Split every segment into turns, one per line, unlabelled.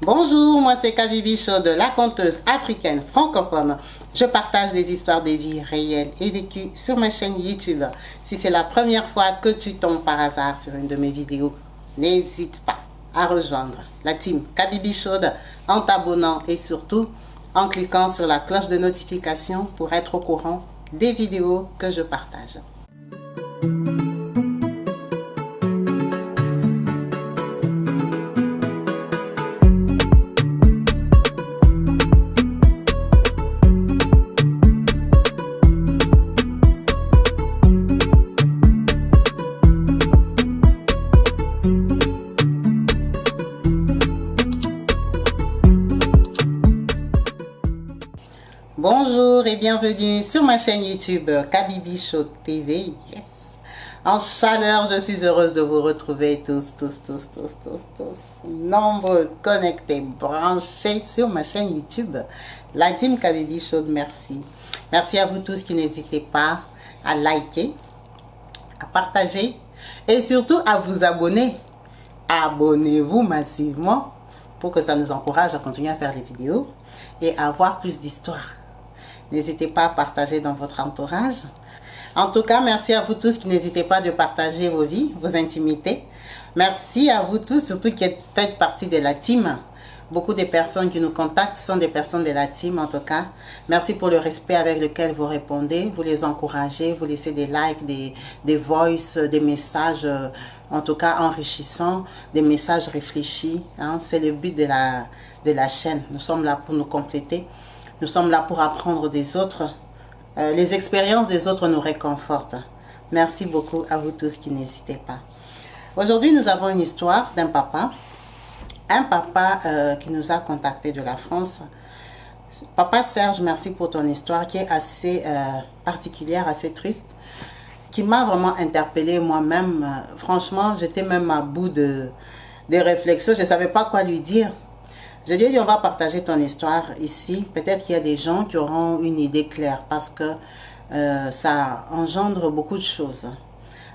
Bonjour, moi c'est Kabibi Chaude, la conteuse africaine francophone. Je partage des histoires de vie réelles et vécues sur ma chaîne YouTube. Si c'est la première fois que tu tombes par hasard sur une de mes vidéos, n'hésite pas à rejoindre la team Kabibi Chaude en t'abonnant et surtout en cliquant sur la cloche de notification pour être au courant des vidéos que je partage. Bonjour et bienvenue sur ma chaîne YouTube Kabibi Chaude TV. Yes. En chaleur, je suis heureuse de vous retrouver tous, nombreux, connectés, branchés sur ma chaîne YouTube. La team Kabibi Chaude, merci. Merci à vous tous qui n'hésitez pas à liker, à partager et surtout à vous abonner. Abonnez-vous massivement pour que ça nous encourage à continuer à faire les vidéos et à avoir plus d'histoires. N'hésitez pas à partager dans votre entourage. En tout cas, merci à vous tous qui n'hésitez pas de partager vos vies, vos intimités. Merci à vous tous, surtout qui faites partie de la team. Beaucoup de personnes qui nous contactent sont des personnes de la team en tout cas. Merci pour le respect avec lequel vous répondez, vous les encouragez, vous laissez des likes, des voices, des messages en tout cas enrichissants, des messages réfléchis. Hein. C'est le but de la chaîne. Nous sommes là pour nous compléter. Nous sommes là pour apprendre des autres. Les expériences des autres nous réconfortent. Merci beaucoup à vous tous qui n'hésitez pas. Aujourd'hui, nous avons une histoire d'un papa. Un papa qui nous a contactés de la France. Papa Serge, merci pour ton histoire qui est assez particulière, assez triste, qui m'a vraiment interpellée moi-même. Franchement, j'étais même à bout de réflexions. Je ne savais pas quoi lui dire. Je lui ai dit, on va partager ton histoire ici. Peut-être qu'il y a des gens qui auront une idée claire parce que ça engendre beaucoup de choses.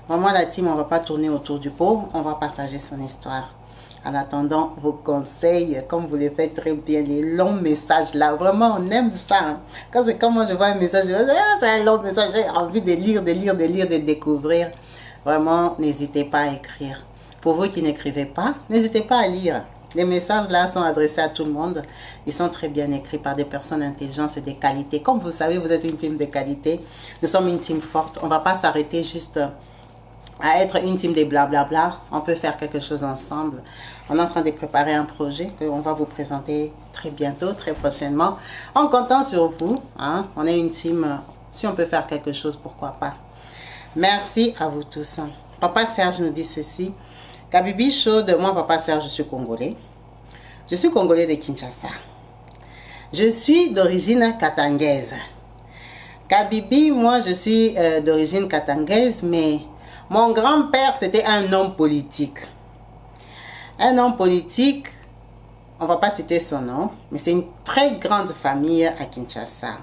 Vraiment, la team, on ne va pas tourner autour du pot. On va partager son histoire. En attendant vos conseils, comme vous les faites très bien, les longs messages là, vraiment on aime ça. Hein. Quand c'est comme moi je vois un message, je dis, ah, c'est un long message, j'ai envie de lire, de découvrir. Vraiment, n'hésitez pas à écrire. Pour vous qui n'écrivez pas, n'hésitez pas à lire. Les messages là sont adressés à tout le monde. Ils sont très bien écrits par des personnes intelligentes et de qualité. Comme vous savez, vous êtes une team de qualité. Nous sommes une team forte. On ne va pas s'arrêter juste à être une team de blablabla. On peut faire quelque chose ensemble. On est en train de préparer un projet qu'on va vous présenter très bientôt, très prochainement. En comptant sur vous, hein, on est une team. Si on peut faire quelque chose, pourquoi pas. Merci à vous tous. Papa Serge nous dit ceci. Kabibi Chaude, moi Papa Serge, je suis congolais. Je suis congolais de Kinshasa. Je suis d'origine katangaise. Kabibi, moi je suis d'origine katangaise, mais mon grand-père c'était un homme politique. Un homme politique, on ne va pas citer son nom, mais c'est une très grande famille à Kinshasa.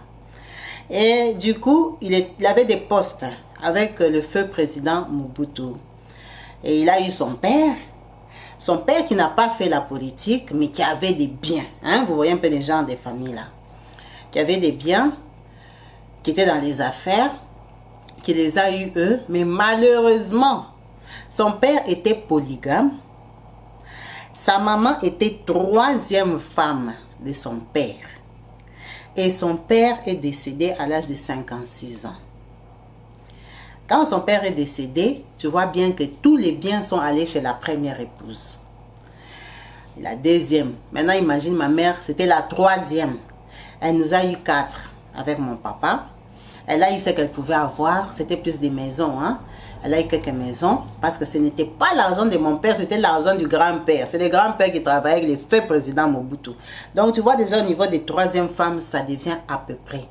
Et du coup, il avait des postes avec le feu président Mobutu. Et il a eu son père qui n'a pas fait la politique, mais qui avait des biens. Hein? Vous voyez un peu les gens des familles là. Qui avait des biens, qui étaient dans les affaires, qui les a eu eux. Mais malheureusement, son père était polygame. Sa maman était troisième femme de son père. Et son père est décédé à l'âge de 56 ans. Quand son père est décédé, tu vois bien que tous les biens sont allés chez la première épouse. La deuxième. Maintenant, imagine ma mère, c'était la troisième. Elle nous a eu 4 avec mon papa. Elle a eu ce qu'elle pouvait avoir. C'était plus des maisons. Hein? Elle a eu quelques maisons parce que ce n'était pas l'argent de mon père, c'était l'argent du grand-père. C'est le grand-père qui travaillait avec le feu président Mobutu. Donc, tu vois déjà au niveau des troisième femmes, ça devient à peu près.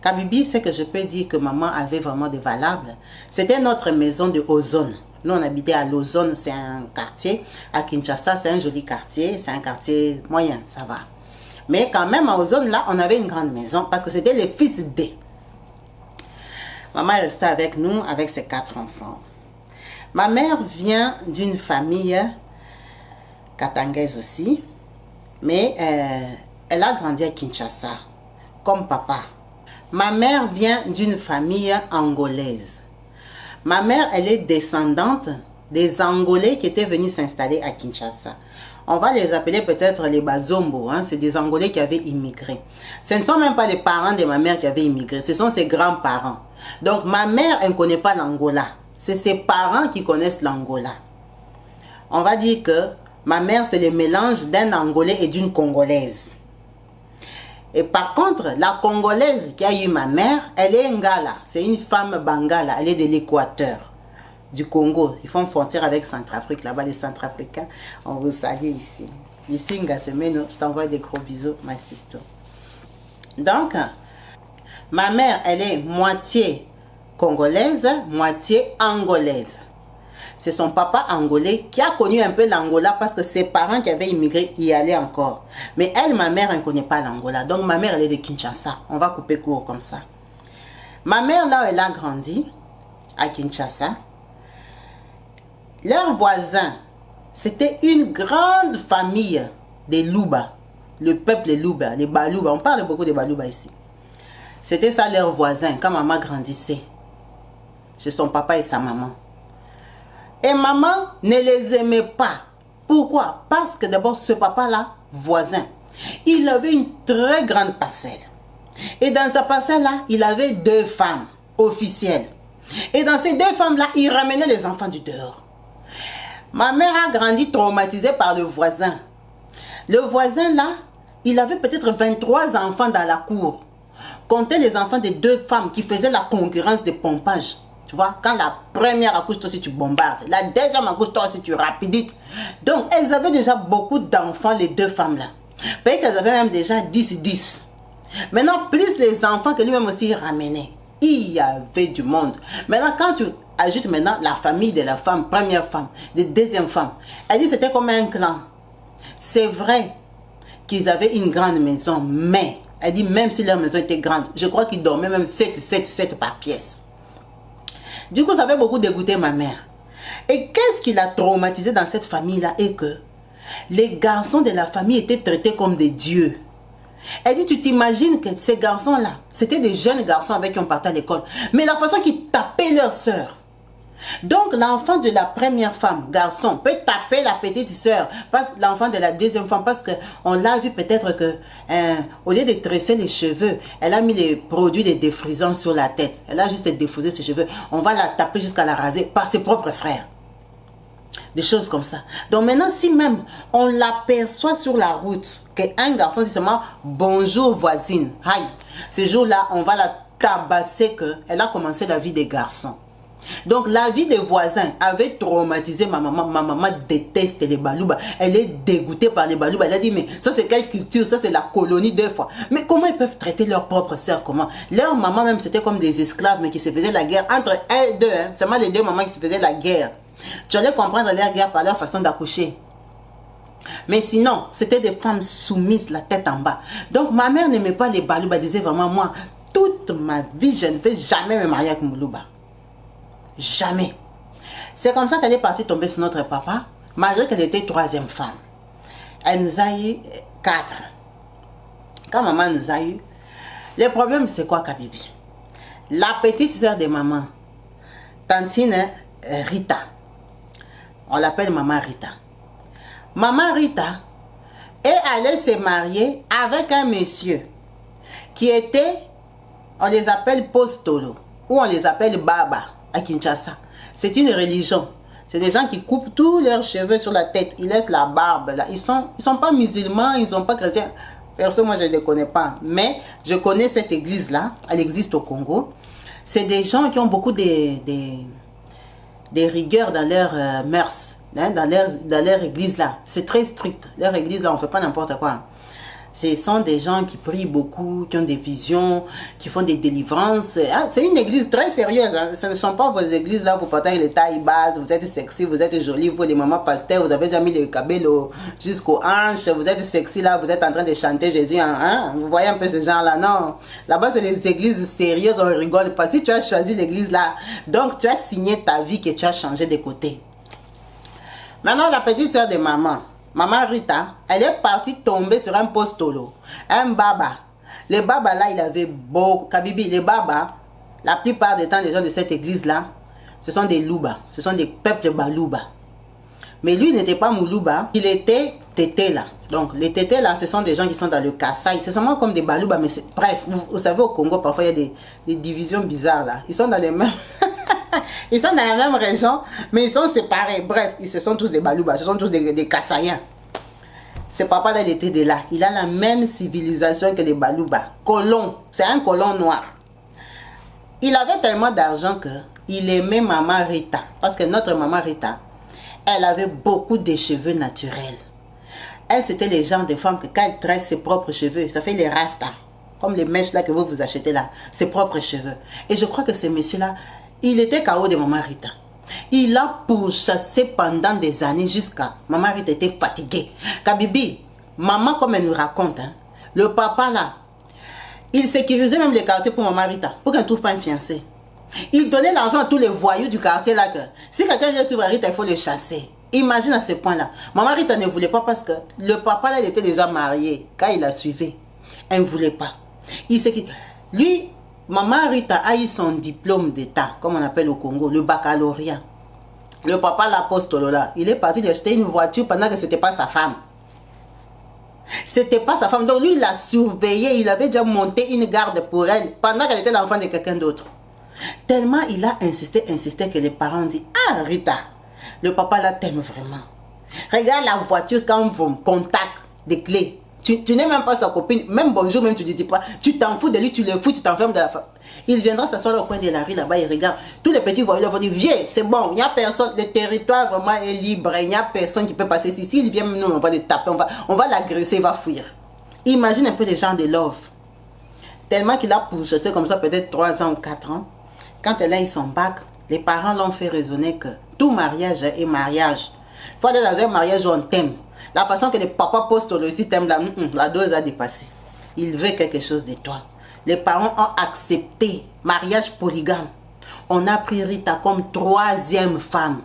Kabibi, c'est que je peux dire que maman avait vraiment des valables. C'était notre maison de Ozone. Nous, on habitait à l'Ozone, c'est un quartier. À Kinshasa, c'est un joli quartier. C'est un quartier moyen, ça va. Mais quand même, à Ozone, là, on avait une grande maison parce que c'était le fils D. Maman est restée avec nous, avec ses 4 enfants. Ma mère vient d'une famille katangaise aussi. Mais elle a grandi à Kinshasa, comme papa. Ma mère vient d'une famille angolaise. Ma mère, elle est descendante des Angolais qui étaient venus s'installer à Kinshasa. On va les appeler peut-être les Bazombo, hein? C'est des Angolais qui avaient immigré. Ce ne sont même pas les parents de ma mère qui avaient immigré, ce sont ses grands-parents. Donc ma mère, elle ne connaît pas l'Angola. C'est ses parents qui connaissent l'Angola. On va dire que ma mère, c'est le mélange d'un Angolais et d'une Congolaise. Et par contre, la Congolaise qui a eu ma mère, elle est Ngala. C'est une femme Bangala, elle est de l'Équateur, du Congo. Ils font frontière avec Centrafrique, là-bas les Centrafricains. On vous salue ici. Ici, Ngasemeno, je t'envoie des gros bisous, ma sister. Donc, ma mère, elle est moitié congolaise, moitié angolaise. C'est son papa angolais qui a connu un peu l'Angola parce que ses parents qui avaient immigré y allaient encore. Mais elle, ma mère, elle ne connaît pas l'Angola. Donc ma mère, elle est de Kinshasa. On va couper court comme ça. Ma mère, là où elle a grandi, à Kinshasa, leurs voisins, c'était une grande famille des Luba. Le peuple des Luba, les Baluba. On parle beaucoup des Baluba ici. C'était ça leurs voisins quand maman grandissait. Chez son papa et sa maman. Et maman ne les aimait pas. Pourquoi? Parce que d'abord, ce papa-là, voisin, il avait une très grande parcelle. Et dans sa parcelle-là, il avait 2 femmes officielles. Et dans ces 2 femmes-là, il ramenait les enfants du dehors. Ma mère a grandi traumatisée par le voisin. Le voisin-là, il avait peut-être 23 enfants dans la cour. Comptez les enfants des 2 femmes qui faisaient la concurrence de pompage. Tu vois, quand la première accouche, toi aussi tu bombardes. La deuxième accouche, toi aussi tu rapidites. Donc, elles avaient déjà beaucoup d'enfants, les 2 femmes-là. Peut-être qu'elles avaient même déjà 10. Maintenant, plus les enfants que lui-même aussi ramenait. Il y avait du monde. Maintenant, quand tu ajoutes maintenant la famille de la femme, première femme, de deuxième femme, elle dit que c'était comme un clan. C'est vrai qu'ils avaient une grande maison, mais, elle dit même si leur maison était grande, je crois qu'ils dormaient même 7 par pièce. Du coup, ça avait beaucoup dégoûté ma mère. Et qu'est-ce qui l'a traumatisé dans cette famille-là est que les garçons de la famille étaient traités comme des dieux. Elle dit, tu t'imagines que ces garçons-là, c'était des jeunes garçons avec qui on partait à l'école. Mais la façon qu'ils tapaient leur sœur. Donc, l'enfant de la première femme, garçon, peut taper la petite sœur, l'enfant de la deuxième femme, parce qu'on l'a vu peut-être que, au lieu de tresser les cheveux, elle a mis les produits de défrisant sur la tête. Elle a juste défrisé ses cheveux. On va la taper jusqu'à la raser par ses propres frères. Des choses comme ça. Donc maintenant, si même on l'aperçoit sur la route, qu'un garçon dit seulement bonjour voisine, aïe, ce jour-là, on va la tabasser qu'elle a commencé la vie des garçons. Donc la vie des voisins avait traumatisé ma maman. Ma maman déteste les Baluba. Elle est dégoûtée par les Baluba. Elle a dit mais ça c'est quelle culture? Ça c'est la colonie 2 fois. Mais comment ils peuvent traiter leurs propres sœurs? Comment? Leur maman même c'était comme des esclaves mais qui se faisaient la guerre entre elles deux. Hein. Seulement les 2 mamans qui se faisaient la guerre. Tu allais comprendre leur guerre par leur façon d'accoucher. Mais sinon, c'était des femmes soumises, la tête en bas. Donc ma mère n'aimait pas les Baluba. Elle disait vraiment moi, toute ma vie, je ne vais jamais me marier avec Moulouba. Jamais. C'est comme ça qu'elle est partie tomber sur notre papa, malgré qu'elle était 3e femme. Elle nous a eu 4. Quand maman nous a eu, le problème c'est quoi, Kabibi? La petite sœur de maman, tantine Rita, on l'appelle maman Rita. Maman Rita est allée se marier avec un monsieur qui était, on les appelle Postolo, ou on les appelle Baba. À Kinshasa. C'est une religion. C'est des gens qui coupent tous leurs cheveux sur la tête. Ils laissent la barbe là. Ils sont pas musulmans, ils sont pas chrétiens. Perso, moi je ne les connais pas. Mais je connais cette église là. Elle existe au Congo. C'est des gens qui ont beaucoup des rigueurs dans leurs mœurs. Hein, dans leur église là. C'est très strict. Leur église là, on ne fait pas n'importe quoi. Ce sont des gens qui prient beaucoup, qui ont des visions, qui font des délivrances. Ah, c'est une église très sérieuse. Hein. Ce ne sont pas vos églises là, vous portez les tailles basses, vous êtes sexy, vous êtes jolie, vous les mamans pasteurs, vous avez déjà mis les cabellos jusqu'aux hanches, vous êtes sexy là, vous êtes en train de chanter Jésus. Hein? Vous voyez un peu ces gens là, non? Là-bas, c'est les églises sérieuses, on rigole pas. Si tu as choisi l'église là, donc tu as signé ta vie que tu as changé de côté. Maintenant, la petite sœur de maman, Maman Rita, elle est partie tomber sur un postolo, un baba. Le baba là, il avait beaucoup, Kabibi, les babas, la plupart des temps, les gens de cette église là, ce sont des louba, ce sont des peuples balouba. Mais lui n'était pas Moulouba, il était tété là. Donc les tétés là, ce sont des gens qui sont dans le Kassai. C'est seulement comme des balouba, mais bref, vous savez au Congo, parfois il y a des divisions bizarres là. Ils sont dans les mêmes... ils sont dans la même région, mais ils sont séparés. Bref, ce sont tous des balouba, ce sont tous des Kassaïens. Ce papa là, il était de là. Il a la même civilisation que les balouba. Colon, c'est un colon noir. Il avait tellement d'argent qu'il aimait maman Rita. Parce que notre maman Rita, elle avait beaucoup de cheveux naturels. Elle, c'était les genres de femmes que quand elle tresse ses propres cheveux, ça fait les rastas. Comme les mèches là que vous achetez là, ses propres cheveux. Et je crois que ce monsieur-là, il était KO de maman Rita. Il a pourchassé pendant des années jusqu'à... Maman Rita était fatiguée. Kabibi, maman comme elle nous raconte, hein, le papa là, il sécurisait même les quartiers pour maman Rita, pour qu'elle ne trouve pas un fiancé. Il donnait l'argent à tous les voyous du quartier là que si quelqu'un vient sur Rita, il faut le chasser. Imagine à ce point-là. Maman Rita ne voulait pas parce que le papa là, il était déjà marié. Quand il la suivait, elle ne voulait pas. Lui, maman Rita a eu son diplôme d'état, comme on appelle au Congo, le baccalauréat. Le papa l'apostole là, il est parti d'acheter une voiture pendant que ce n'était pas sa femme. C'était pas sa femme. Donc lui, il l'a surveillée. Il avait déjà monté une garde pour elle pendant qu'elle était l'enfant de quelqu'un d'autre. Tellement il a insisté que les parents ont dit, ah Rita, le papa là t'aime vraiment. Regarde la voiture quand vous contacte des clés. Tu n'es même pas sa copine, même bonjour, même tu ne dis pas. Tu t'en fous de lui, tu le fous, tu t'enfermes de la femme. Il viendra s'asseoir au coin de la rue là-bas, il regarde. Tous les petits voyous vont dire, viens, c'est bon, il n'y a personne, le territoire vraiment est libre, il n'y a personne qui peut passer ici. S'il vient, nous on va le taper, on va l'agresser, il va fuir. Imagine un peu les gens de love. Tellement qu'il a pourchassé comme ça peut-être 3 ans ou 4 ans. Quand elle a eu son bac, les parents l'ont fait raisonner que tout mariage est mariage. Il faut aller dans un mariage où on t'aime. La façon que les papas postent le site t'aiment là, la dose a dépassé. Il veut quelque chose de toi. Les parents ont accepté mariage polygame. On a pris Rita comme 3e femme.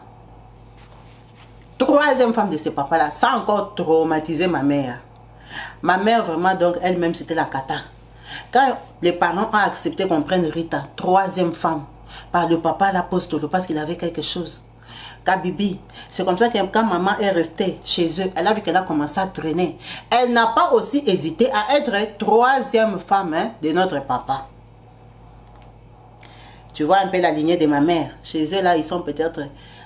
3e femme de ce papa-là. Ça a encore traumatisé ma mère. Ma mère, vraiment, donc, elle-même, c'était la cata. Quand les parents ont accepté qu'on prenne Rita, 3e femme, par le papa l'apostole, parce qu'il avait quelque chose. Kabibi, c'est comme ça que quand maman est restée chez eux, elle a vu qu'elle a commencé à traîner. Elle n'a pas aussi hésité à être 3e femme de notre papa. Tu vois un peu la lignée de ma mère. Chez eux là, ils sont peut-être...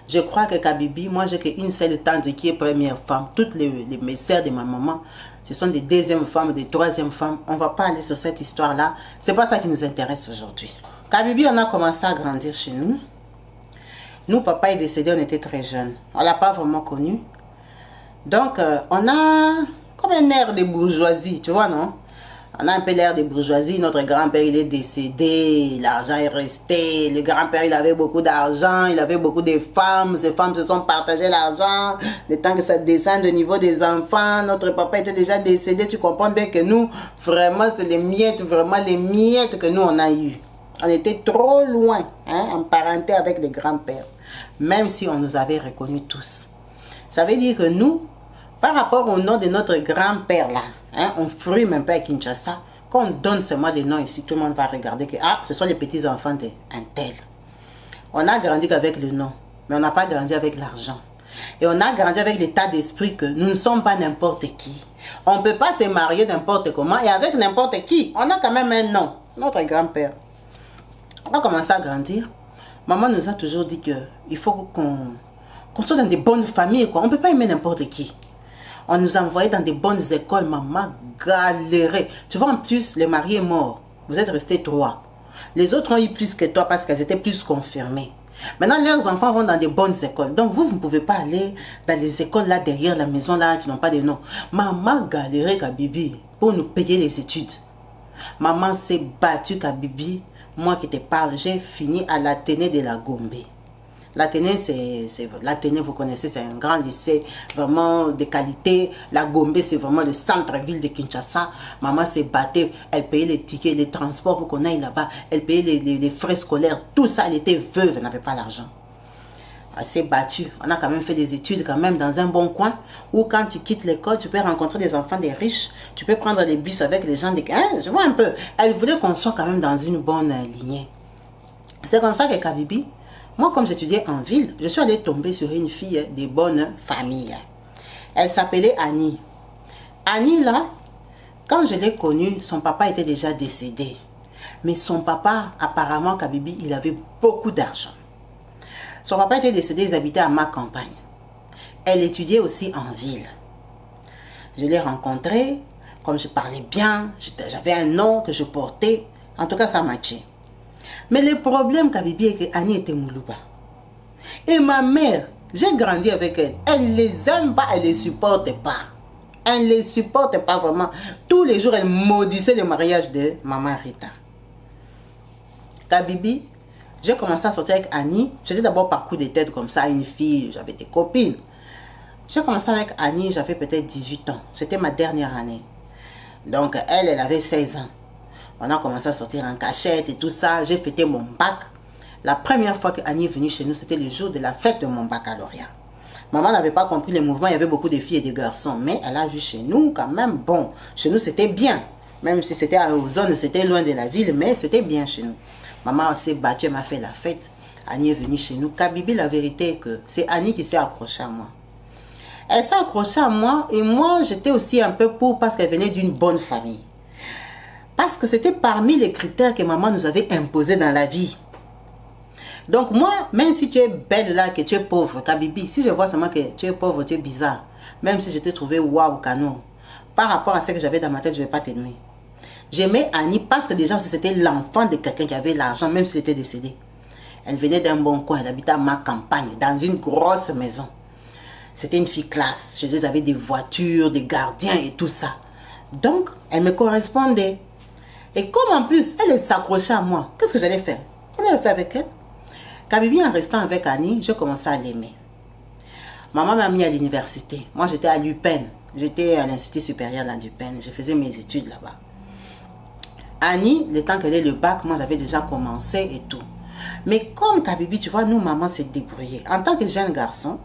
Je crois que Kabibi, moi j'ai qu'une seule tante qui est 1re femme. Toutes mes sœurs de ma maman, ce sont des 2e femmes, des 3e femmes. On ne va pas aller sur cette histoire-là. C'est pas ça qui nous intéresse aujourd'hui. Kabibi, on a commencé à grandir chez nous. Nous, papa est décédé, on était très jeunes. On ne l'a pas vraiment connu. Donc, on a comme un air de bourgeoisie, tu vois, non? On a un peu l'air de bourgeoisie. Notre grand-père, il est décédé. L'argent est resté. Le grand-père, il avait beaucoup d'argent. Il avait beaucoup de femmes. Ces femmes se sont partagées l'argent. Le temps que ça descende au niveau des enfants. Notre papa était déjà décédé. Tu comprends bien que nous, vraiment, c'est les miettes, vraiment les miettes que nous, on a eues. On était trop loin, en parenté avec les grands-pères. Même si on nous avait reconnus tous. Ça veut dire que nous, par rapport au nom de notre grand-père là, on frume un peu à Kinshasa. Quand on donne seulement les noms ici, tout le monde va regarder que ce sont les petits-enfants d'un tel. On a grandi qu'avec le nom, mais on n'a pas grandi avec l'argent. Et on a grandi avec l'état d'esprit que nous ne sommes pas n'importe qui. On ne peut pas se marier n'importe comment et avec n'importe qui. On a quand même un nom, notre grand-père. On a commencé à grandir. Maman nous a toujours dit qu'il faut qu'on soit dans des bonnes familles, quoi. On ne peut pas aimer n'importe qui. On nous a envoyés dans des bonnes écoles. Maman galérait. Tu vois, en plus, le mari est mort. Vous êtes restés 3. Les autres ont eu plus que toi parce qu'elles étaient plus confirmées. Maintenant, leurs enfants vont dans des bonnes écoles. Donc, vous ne pouvez pas aller dans les écoles là derrière la maison là qui n'ont pas de nom. Maman galérait, Kabibi, pour nous payer les études. Maman s'est battue, Kabibi. Moi qui te parle, j'ai fini à l'Athénée de la Gombe. L'Athénée, l'Athénée, vous connaissez, c'est un grand lycée, vraiment de qualité. La Gombe, c'est vraiment le centre-ville de Kinshasa. Maman s'est battue, elle payait les tickets, les transports pour qu'on aille là-bas. Elle payait les frais scolaires, tout ça, elle était veuve, elle n'avait pas l'argent. Elle s'est battue. On a quand même fait des études quand même dans un bon coin où quand tu quittes l'école, tu peux rencontrer des enfants des riches. Tu peux prendre des bus avec les gens des... Hein, je vois un peu. Elle voulait qu'on soit quand même dans une bonne lignée. C'est comme ça que Kabibi, moi comme j'étudiais en ville, je suis allée tomber sur une fille de bonne famille. Elle s'appelait Annie. Annie là, quand je l'ai connue, son papa était déjà décédé. Mais son papa, apparemment Kabibi, il avait beaucoup d'argent. Son papa était décédé, ils habitaient à ma campagne. Elle étudiait aussi en ville. Je l'ai rencontrée, comme je parlais bien, j'avais un nom que je portais. En tout cas, ça matchait. Mais le problème, Kabibi, est que Annie était Moulouba. Et ma mère, j'ai grandi avec elle. Elle les aime pas, elle les supporte pas. Elle les supporte pas vraiment. Tous les jours, elle maudissait le mariage de maman Rita. Kabibi, j'ai commencé à sortir avec Annie. J'étais d'abord par coup de tête comme ça, une fille, j'avais des copines. J'ai commencé avec Annie, j'avais peut-être 18 ans. C'était ma dernière année. Donc elle avait 16 ans. On a commencé à sortir en cachette et tout ça. J'ai fêté mon bac. La première fois que Annie est venue chez nous, c'était le jour de la fête de mon baccalauréat. Maman n'avait pas compris les mouvements, il y avait beaucoup de filles et de garçons. Mais elle a vu chez nous quand même, bon, chez nous c'était bien. Même si c'était aux zones, c'était loin de la ville, mais c'était bien chez nous. Maman s'est battue, elle m'a fait la fête. Annie est venue chez nous. Kabibi, la vérité est que c'est Annie qui s'est accrochée à moi. Elle s'est accrochée à moi et moi, j'étais aussi un peu pour parce qu'elle venait d'une bonne famille. Parce que c'était parmi les critères que maman nous avait imposés dans la vie. Donc moi, même si tu es belle là, que tu es pauvre, Kabibi, si je vois seulement que tu es pauvre, tu es bizarre, même si je t'ai trouvé waouh, canon, par rapport à ce que j'avais dans ma tête, je ne vais pas t'aimer. J'aimais Annie parce que déjà c'était l'enfant de quelqu'un qui avait l'argent, même s'il était décédé. Elle venait d'un bon coin, elle habitait à ma campagne, dans une grosse maison. C'était une fille classe, chez eux, ils avaient des voitures, des gardiens et tout ça. Donc, elle me correspondait. Et comme en plus, elle s'accrochait à moi, qu'est-ce que j'allais faire? On est resté avec elle. Kabibi, en restant avec Annie, je commençais à l'aimer. Maman m'a mis à l'université. Moi, j'étais à l'UPEN. J'étais à l'Institut supérieur de l'UPEN. Je faisais mes études là-bas. Annie, le temps qu'elle ait le bac, moi, j'avais déjà commencé et tout. Mais comme Kabibi, tu vois, nous, maman s'est débrouillée. En tant que jeune garçon,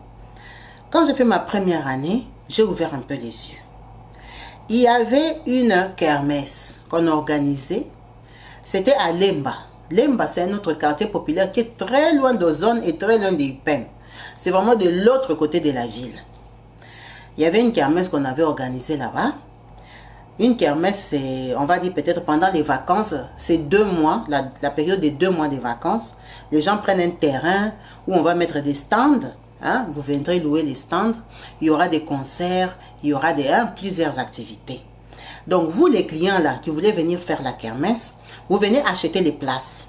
quand j'ai fait ma première année, j'ai ouvert un peu les yeux. Il y avait une kermesse qu'on organisait. C'était à Lemba. Lemba, c'est un autre quartier populaire qui est très loin d'Ozone et très loin des Pen. C'est vraiment de l'autre côté de la ville. Il y avait une kermesse qu'on avait organisée là-bas. Une kermesse, c'est, on va dire peut-être pendant les vacances, c'est 2 mois, la période des 2 mois des vacances. Les gens prennent un terrain où on va mettre des stands. Hein, vous viendrez louer les stands. Il y aura des concerts, il y aura plusieurs activités. Donc vous les clients là qui voulez venir faire la kermesse, vous venez acheter les places.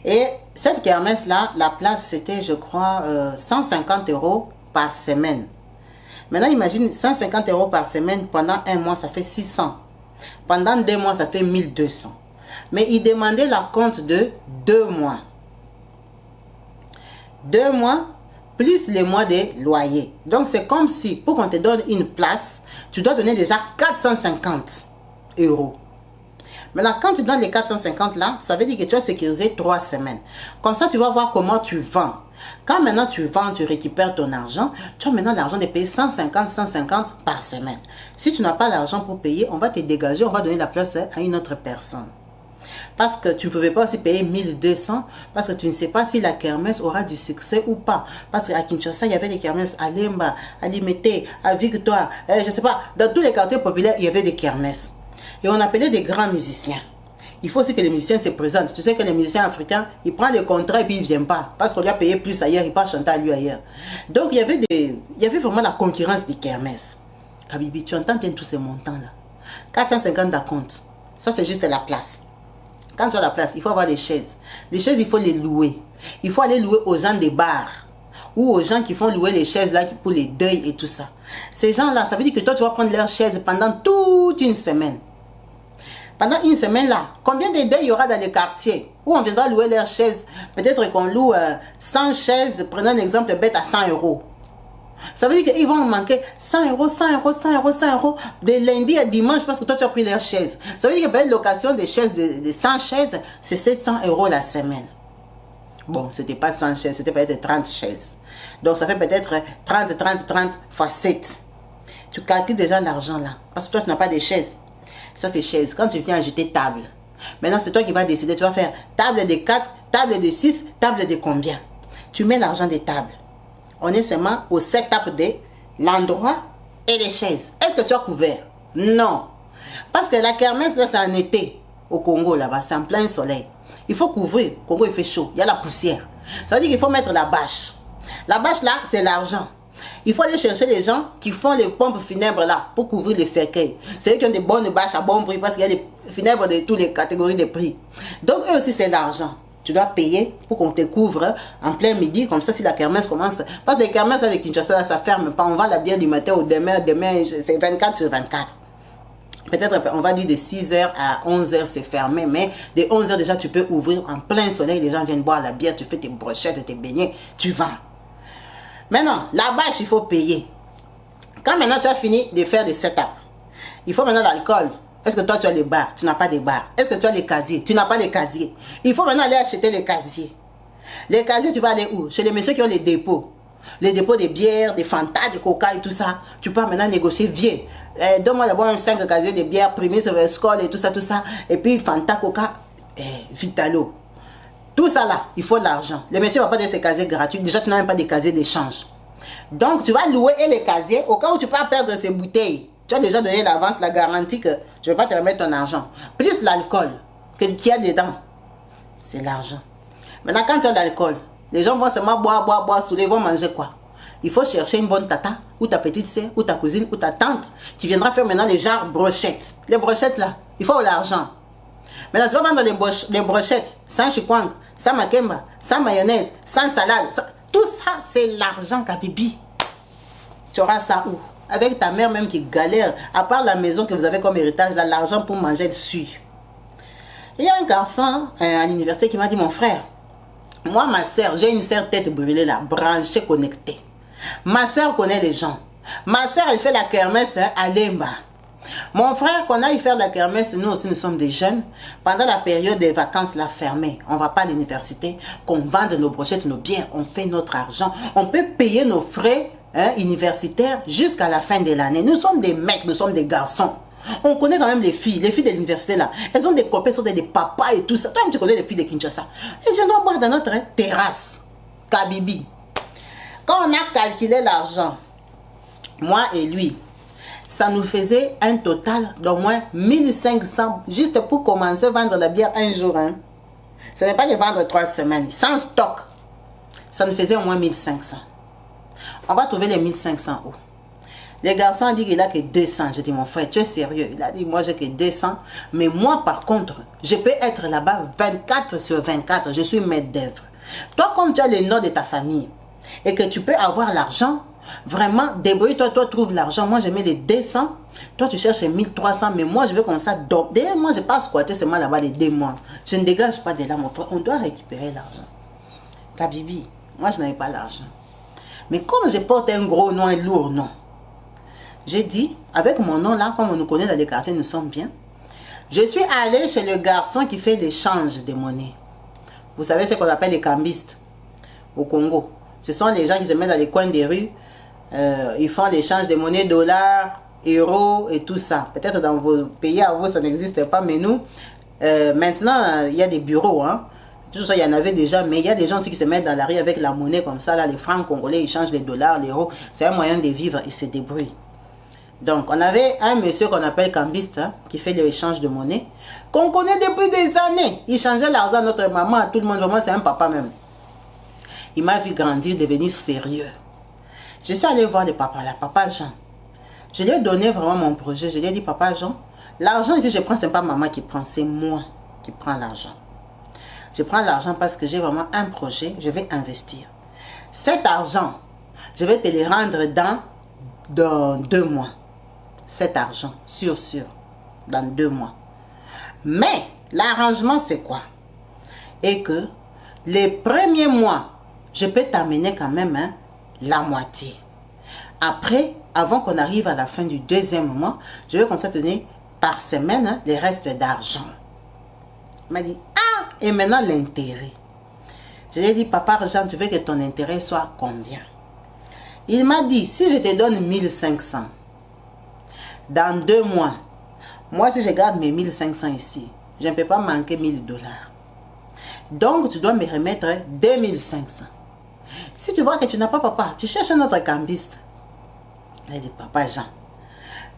Et cette kermesse là, la place c'était je crois 150 € par semaine. Maintenant imagine 150 € par semaine pendant 1 mois ça fait 600. Pendant 2 mois ça fait 1200. Mais il demandait la compte de 2 mois. 2 mois plus les mois de loyer. Donc c'est comme si pour qu'on te donne une place, tu dois donner déjà 450 €. Maintenant, quand tu donnes les 450 là, ça veut dire que tu as sécurisé 3 semaines. Comme ça, tu vas voir comment tu vends. Quand maintenant tu vends, tu récupères ton argent, tu as maintenant l'argent de payer 150 par semaine. Si tu n'as pas l'argent pour payer, on va te dégager, on va donner la place à une autre personne. Parce que tu ne pouvais pas aussi payer 1200 parce que tu ne sais pas si la kermesse aura du succès ou pas. Parce qu'à Kinshasa, il y avait des kermesses à Lemba, à Limete, à Victoire, je ne sais pas, dans tous les quartiers populaires, il y avait des kermesses. Et on appelait des grands musiciens. Il faut aussi que les musiciens se présentent. Tu sais que les musiciens africains, ils prennent le contrat et puis ils ne viennent pas. Parce qu'on lui a payé plus ailleurs, il part chanter à lui ailleurs. Donc il y avait vraiment la concurrence des kermesses. Kabibi, tu entends bien tous ces montants-là. 450 à compte. Ça, c'est juste la place. Quand tu as la place, il faut avoir les chaises. Les chaises, il faut les louer. Il faut aller louer aux gens des bars. Ou aux gens qui font louer les chaises là pour les deuils et tout ça. Ces gens-là, ça veut dire que toi, tu vas prendre leurs chaises pendant toute une semaine. Pendant une semaine là, combien de deuils il y aura dans les quartiers où on viendra louer leurs chaises? Peut-être qu'on loue 100 chaises, prenons un exemple bête à 100 €. Ça veut dire qu'ils vont manquer 100 €, 100 €, 100 €, 100 € de lundi à dimanche parce que toi tu as pris leurs chaises. Ça veut dire que la location des chaises, de 100 chaises, c'est 700 € la semaine. Bon, c'était pas 100 chaises, c'était peut-être 30 chaises. Donc, ça fait peut-être 30 fois 7. Tu calcules déjà l'argent là. Parce que toi, tu n'as pas de chaises. Ça, c'est chaises. Quand tu viens ajouter table. Maintenant, c'est toi qui vas décider. Tu vas faire table de 4, table de 6, table de combien. Tu mets l'argent des tables. On est seulement au setup de l'endroit et les chaises. Est-ce que tu as couvert? Non. Parce que la kermesse, là, c'est en été. Au Congo, là-bas, c'est en plein soleil. Il faut couvrir. Au Congo, il fait chaud. Il y a la poussière. Ça veut dire qu'il faut mettre la bâche. La bâche, là, c'est l'argent. Il faut aller chercher les gens qui font les pompes funèbres là pour couvrir les cercueils. C'est eux qui ont des bonnes bâches à bon prix parce qu'il y a des funèbres de toutes les catégories de prix. Donc eux aussi c'est l'argent. Tu dois payer pour qu'on te couvre en plein midi, comme ça si la kermesse commence. Parce que les kermesses là de Kinshasa là, ça ferme pas. On vend la bière du matin au demain c'est 24 sur 24. Peut-être on va dire de 6h à 11h c'est fermé, mais de 11h déjà tu peux ouvrir en plein soleil, les gens viennent boire la bière, tu fais tes brochettes et tes beignets, tu vends. Maintenant, la bâche, il faut payer. Quand maintenant tu as fini de faire des setups, il faut maintenant l'alcool. Est-ce que toi tu as les bars? Tu n'as pas de bars. Est-ce que tu as les casiers? Tu n'as pas les casiers. Il faut maintenant aller acheter les casiers. Les casiers, tu vas aller où? Chez les messieurs qui ont les dépôts. Les dépôts de bière, de Fanta, de Coca et tout ça. Tu peux maintenant négocier, viens. Donne-moi d'abord même 5 casiers de bière, Primus, Skol et tout ça, tout ça. Et puis Fanta, Coca, Vitalo. Tout ça là, il faut l'argent. Le monsieur ne va pas donner ses casiers gratuits. Déjà, tu n'as même pas de casiers d'échange. Donc, tu vas louer les casiers au cas où tu peux perdre ces bouteilles. Tu as déjà donné l'avance, la garantie que je ne vais pas te remettre ton argent. Plus l'alcool qu'il y a dedans, c'est l'argent. Maintenant, quand tu as l'alcool, les gens vont seulement boire, saouler, ils vont manger quoi? Il faut chercher une bonne tata, ou ta petite sœur, ou ta cousine, ou ta tante, qui viendra faire maintenant les genres brochettes. Les brochettes là, il faut l'argent. Maintenant, tu vas vendre les brochettes sans chikwang, sans makemba, sans mayonnaise, sans salade. Tout ça, c'est l'argent, Kabibi. Tu auras ça où? Avec ta mère même qui galère. À part la maison que vous avez comme héritage, l'argent pour manger, elle suit. Il y a un garçon à l'université qui m'a dit, mon frère, moi, ma soeur, j'ai une soeur tête brûlée là, branchée, connectée. Ma soeur connaît les gens. Ma soeur, elle fait la kermesse à Lemba. Mon frère, qu'on aille faire la kermesse, nous aussi nous sommes des jeunes. Pendant la période des vacances là fermées, on ne va pas à l'université, qu'on vende nos brochettes, nos biens, on fait notre argent. On peut payer nos frais universitaires jusqu'à la fin de l'année. Nous sommes des mecs, nous sommes des garçons. On connaît quand même les filles de l'université là. Elles ont des copains, elles sont des papas et tout ça. Toi-même tu connais les filles de Kinshasa. Elles viendront boire dans notre terrasse. Kabibi. Quand on a calculé l'argent, moi et lui, ça nous faisait un total d'au moins 1500 juste pour commencer à vendre la bière un jour. Hein. Ce n'est pas de vendre 3 semaines. Sans stock, ça nous faisait au moins 1500. On va trouver les 1500 où? Les garçons ont dit qu'il a que 200. J'ai dit, mon frère, tu es sérieux? Il a dit, moi j'ai que 200. Mais moi par contre, je peux être là-bas 24 sur 24. Je suis maître d'œuvre. Toi, comme tu as le nom de ta famille et que tu peux avoir l'argent, vraiment, débrouille-toi, toi trouve l'argent. Moi, je mets les 200. Toi, tu cherches les 1300. Mais moi, je veux comme ça. D'ailleurs, moi, je ne vais pas squatter seulement là-bas les 2 mois. Je ne dégage pas de là, mon frère. On doit récupérer l'argent. Kabibi, moi, je n'avais pas l'argent. Mais comme je porte un gros nom, un lourd nom, j'ai dit, avec mon nom là, comme on nous connaît dans les quartiers, nous sommes bien. Je suis allé chez le garçon qui fait l'échange des monnaies. Vous savez ce qu'on appelle les cambistes au Congo. Ce sont les gens qui se mettent dans les coins des rues. Ils font l'échange des monnaies, dollars, euros et tout ça. Peut-être dans vos pays à vous, ça n'existe pas, mais nous, maintenant, il y a des bureaux. Hein. Tout ça, il y en avait déjà, mais il y a des gens aussi qui se mettent dans la rue avec la monnaie comme ça. Là, les francs congolais, ils changent les dollars, les euros. C'est un moyen de vivre, ils se débrouillent. Donc, on avait un monsieur qu'on appelle cambiste, hein, qui fait l'échange de monnaie, qu'on connaît depuis des années. Il changeait l'argent à notre maman, à tout le monde. Vraiment, c'est un papa même. Il m'a vu grandir, devenir sérieux. Je suis allée voir le papa là, papa Jean. Je lui ai donné vraiment mon projet. Je lui ai dit, papa Jean, l'argent ici, je prends, ce n'est pas maman qui prend, c'est moi qui prends l'argent. Je prends l'argent parce que j'ai vraiment un projet, je vais investir. Cet argent, je vais te le rendre dans 2 mois. Cet argent, sûr, dans 2 mois. Mais, l'arrangement, c'est quoi? Et que les premiers mois, je peux t'amener quand même hein, la moitié. Après, avant qu'on arrive à la fin du 2e mois, je vais comme ça te donner par semaine hein, les restes d'argent. Il m'a dit, ah, et maintenant l'intérêt. Je lui ai dit, papa Jean, tu veux que ton intérêt soit combien? Il m'a dit, si je te donne 1500, dans 2 mois, moi si je garde mes 1500 ici, je ne peux pas manquer $1000. Donc tu dois me remettre 2500. Si tu vois que tu n'as pas papa, tu cherches un autre cambiste. Il a dit, papa Jean,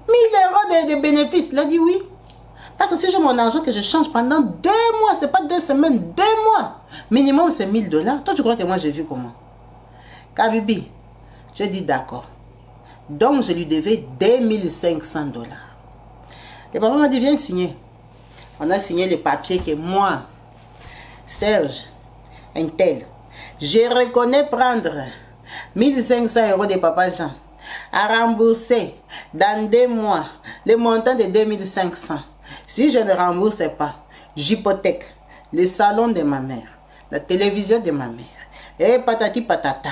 1000 € de bénéfices. Il a dit oui. Parce que si j'ai mon argent que je change pendant 2 mois, c'est pas 2 semaines, 2 mois. Minimum c'est $1000. Toi tu crois que moi j'ai vu comment? Kabibi, je dis d'accord. Donc je lui devais $2500. Le papa m'a dit, viens signer. On a signé les papiers que moi, Serge, un tel, je reconnais prendre 1500 € de papa Jean à rembourser dans 2 mois le montant de 2500. Si je ne rembourse pas, j'hypothèque le salon de ma mère, la télévision de ma mère, et patati patata,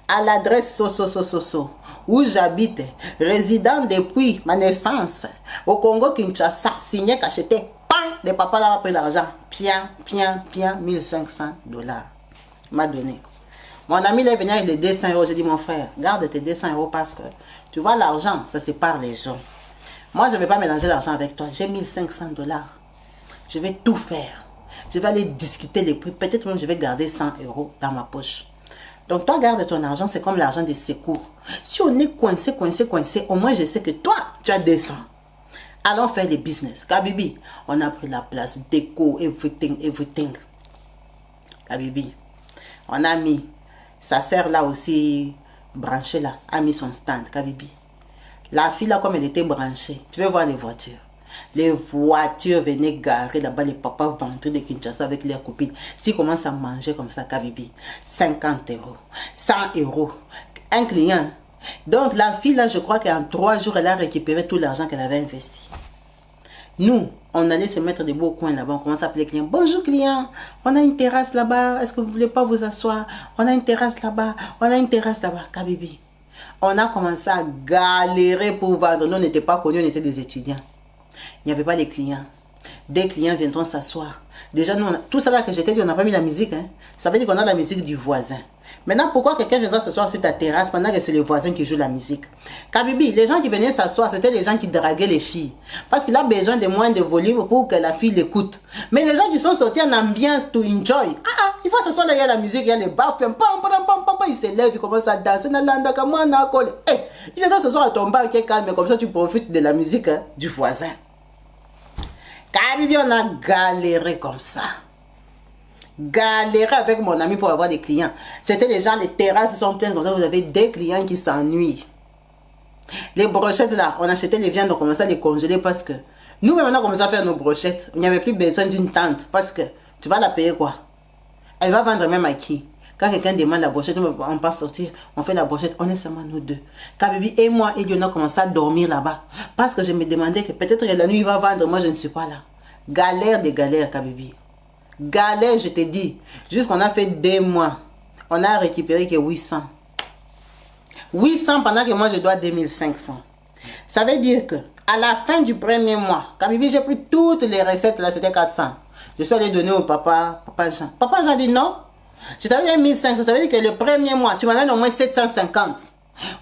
à l'adresse so, où j'habite, résident depuis ma naissance, au Congo Kinshasa, signé, cacheté, pam, le papa là a pris l'argent, pian, 1500 $. M'a donné. Mon ami là est venu avec les 200 €. J'ai dit, mon frère, garde tes 200 € parce que tu vois, l'argent, ça sépare les gens. Moi, je ne vais pas mélanger l'argent avec toi. J'ai 1500 $. Je vais tout faire. Je vais aller discuter les prix. Peut-être même je vais garder 100 € dans ma poche. Donc, toi, garde ton argent, c'est comme l'argent des secours. Si on est coincé, au moins je sais que toi, tu as 200. Allons faire des business. Kabibi, on a pris la place, déco, everything. Kabibi, on a mis, sa sœur là aussi, branchée là, a mis son stand, Kabibi. La fille là, comme elle était branchée, tu veux voir les voitures. Les voitures venaient garer là-bas, les papas ventraient de Kinshasa avec leurs copines. S'ils commencent à manger comme ça, Kabibi, 50 €, 100 €, un client. Donc la fille là, je crois qu'en 3 jours, elle a récupéré tout l'argent qu'elle avait investi. Nous, on allait se mettre des beaux coins là-bas, on commence à appeler les clients. Bonjour client, on a une terrasse là-bas, est-ce que vous ne voulez pas vous asseoir? On a une terrasse là-bas, Kabibi. On a commencé à galérer pour vendre. Nous, on n'était pas connus, on était des étudiants. Il n'y avait pas les clients. Des clients viendront s'asseoir. Déjà, nous, tout ça là que j'étais dit, on n'a pas mis la musique. Hein. Ça veut dire qu'on a la musique du voisin. Maintenant, pourquoi quelqu'un viendra s'asseoir sur ta terrasse pendant que c'est le voisin qui joue la musique? Kabibi, les gens qui venaient s'asseoir, c'était les gens qui draguaient les filles. Parce qu'il a besoin de moins de volume pour que la fille l'écoute. Mais les gens qui sont sortis en ambiance to enjoy. Il faut s'asseoir là, il y a la musique, il y a les baffes, il se lève, il commence à danser. Il vient s'asseoir à ton bar qui est calme, comme ça tu profites de la musique du voisin. Kabibi, on a galéré comme ça. Galéré avec mon ami pour avoir des clients. C'était les gens, les terrasses sont pleines comme ça, vous avez des clients qui s'ennuient. Les brochettes là, on achetait les viandes, on commençait à les congeler parce que nous maintenant on commençait à faire nos brochettes. Il n'y avait plus besoin d'une tante parce que tu vas la payer quoi? Elle va vendre même à qui? Quand quelqu'un demande la brochette, on peut sortir, on fait la brochette, on est seulement nous deux. Kabibi et moi, et on a commencé à dormir là-bas. Parce que je me demandais que peut-être la nuit il va vendre, moi je ne suis pas là. Galère des galères, Kabibi. Galère, je te dis. Jusqu'on a fait 2 mois. On a récupéré que 800. 800 pendant que moi je dois 2500. Ça veut dire que à la fin du premier mois, Kabibi, j'ai pris toutes les recettes là, c'était 400. Je suis allé donner au papa Jean. Papa Jean dit non. Je t'avais dit 1500, ça veut dire que le premier mois, tu m'amènes au moins 750.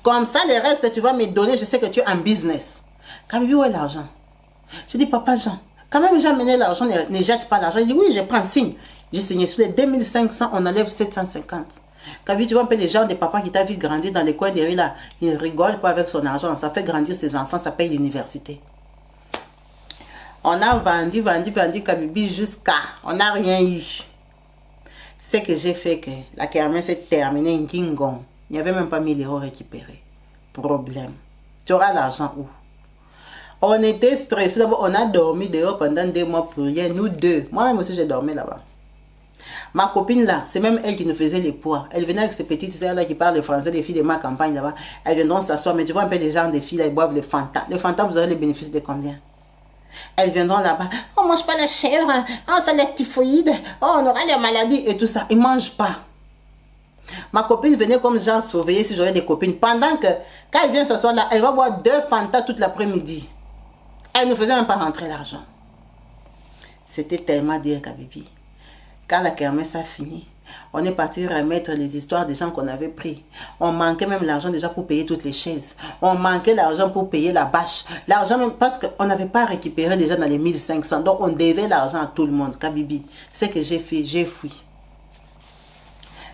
Comme ça, le reste, tu vas me donner, je sais que tu es en business. Kabibi, où est l'argent? Je dis, papa Jean, quand même j'ai amené l'argent, ne jette pas l'argent. Il dit, oui, je prends signe. J'ai signé sur les 2500, on enlève 750. Kabibi, tu vois un peu les gens de papa qui t'a vu grandir dans les coins de rue là, il rigole pas avec son argent, ça fait grandir ses enfants, ça paye l'université. On a vendu Kabibi jusqu'à, on n'a rien eu. C'est que j'ai fait que la kermesse s'est terminée en Kingon. Il n'y avait même pas 1000 € récupérés. Problème. Tu auras l'argent où? On était stressés. On a dormi dehors pendant 2 mois pour rien. Nous deux. Moi-même aussi, j'ai dormi là-bas. Ma copine là, c'est même elle qui nous faisait les poids. Elle venait avec ses petites sœurs là qui parlent le français, les filles de ma campagne là-bas. Elles viendront s'asseoir. Mais tu vois un peu les gens des filles là, ils boivent le Fanta. Le Fanta, vous aurez les bénéfices de combien? Elles viendront là-bas. On mange pas la chèvre. Oh, c'est les typhoïdes. Oh, on aura les maladies et tout ça. Ils mangent pas. Ma copine venait comme genre surveiller si j'aurais des copines. Pendant que, quand elle vient s'asseoir là, elle va boire 2 Fanta toute l'après-midi. Elle ne faisait même pas rentrer l'argent. C'était tellement dur, Kabibi. Quand la kermesse a fini, On est parti remettre les histoires des gens qu'on avait pris. On manquait même l'argent déjà pour payer toutes les chaises. On manquait l'argent pour payer la bâche. L'argent même parce qu'on n'avait pas récupéré déjà dans les 1500. Donc on devait l'argent à tout le monde. Kabibi, c'est que j'ai fait, j'ai fui.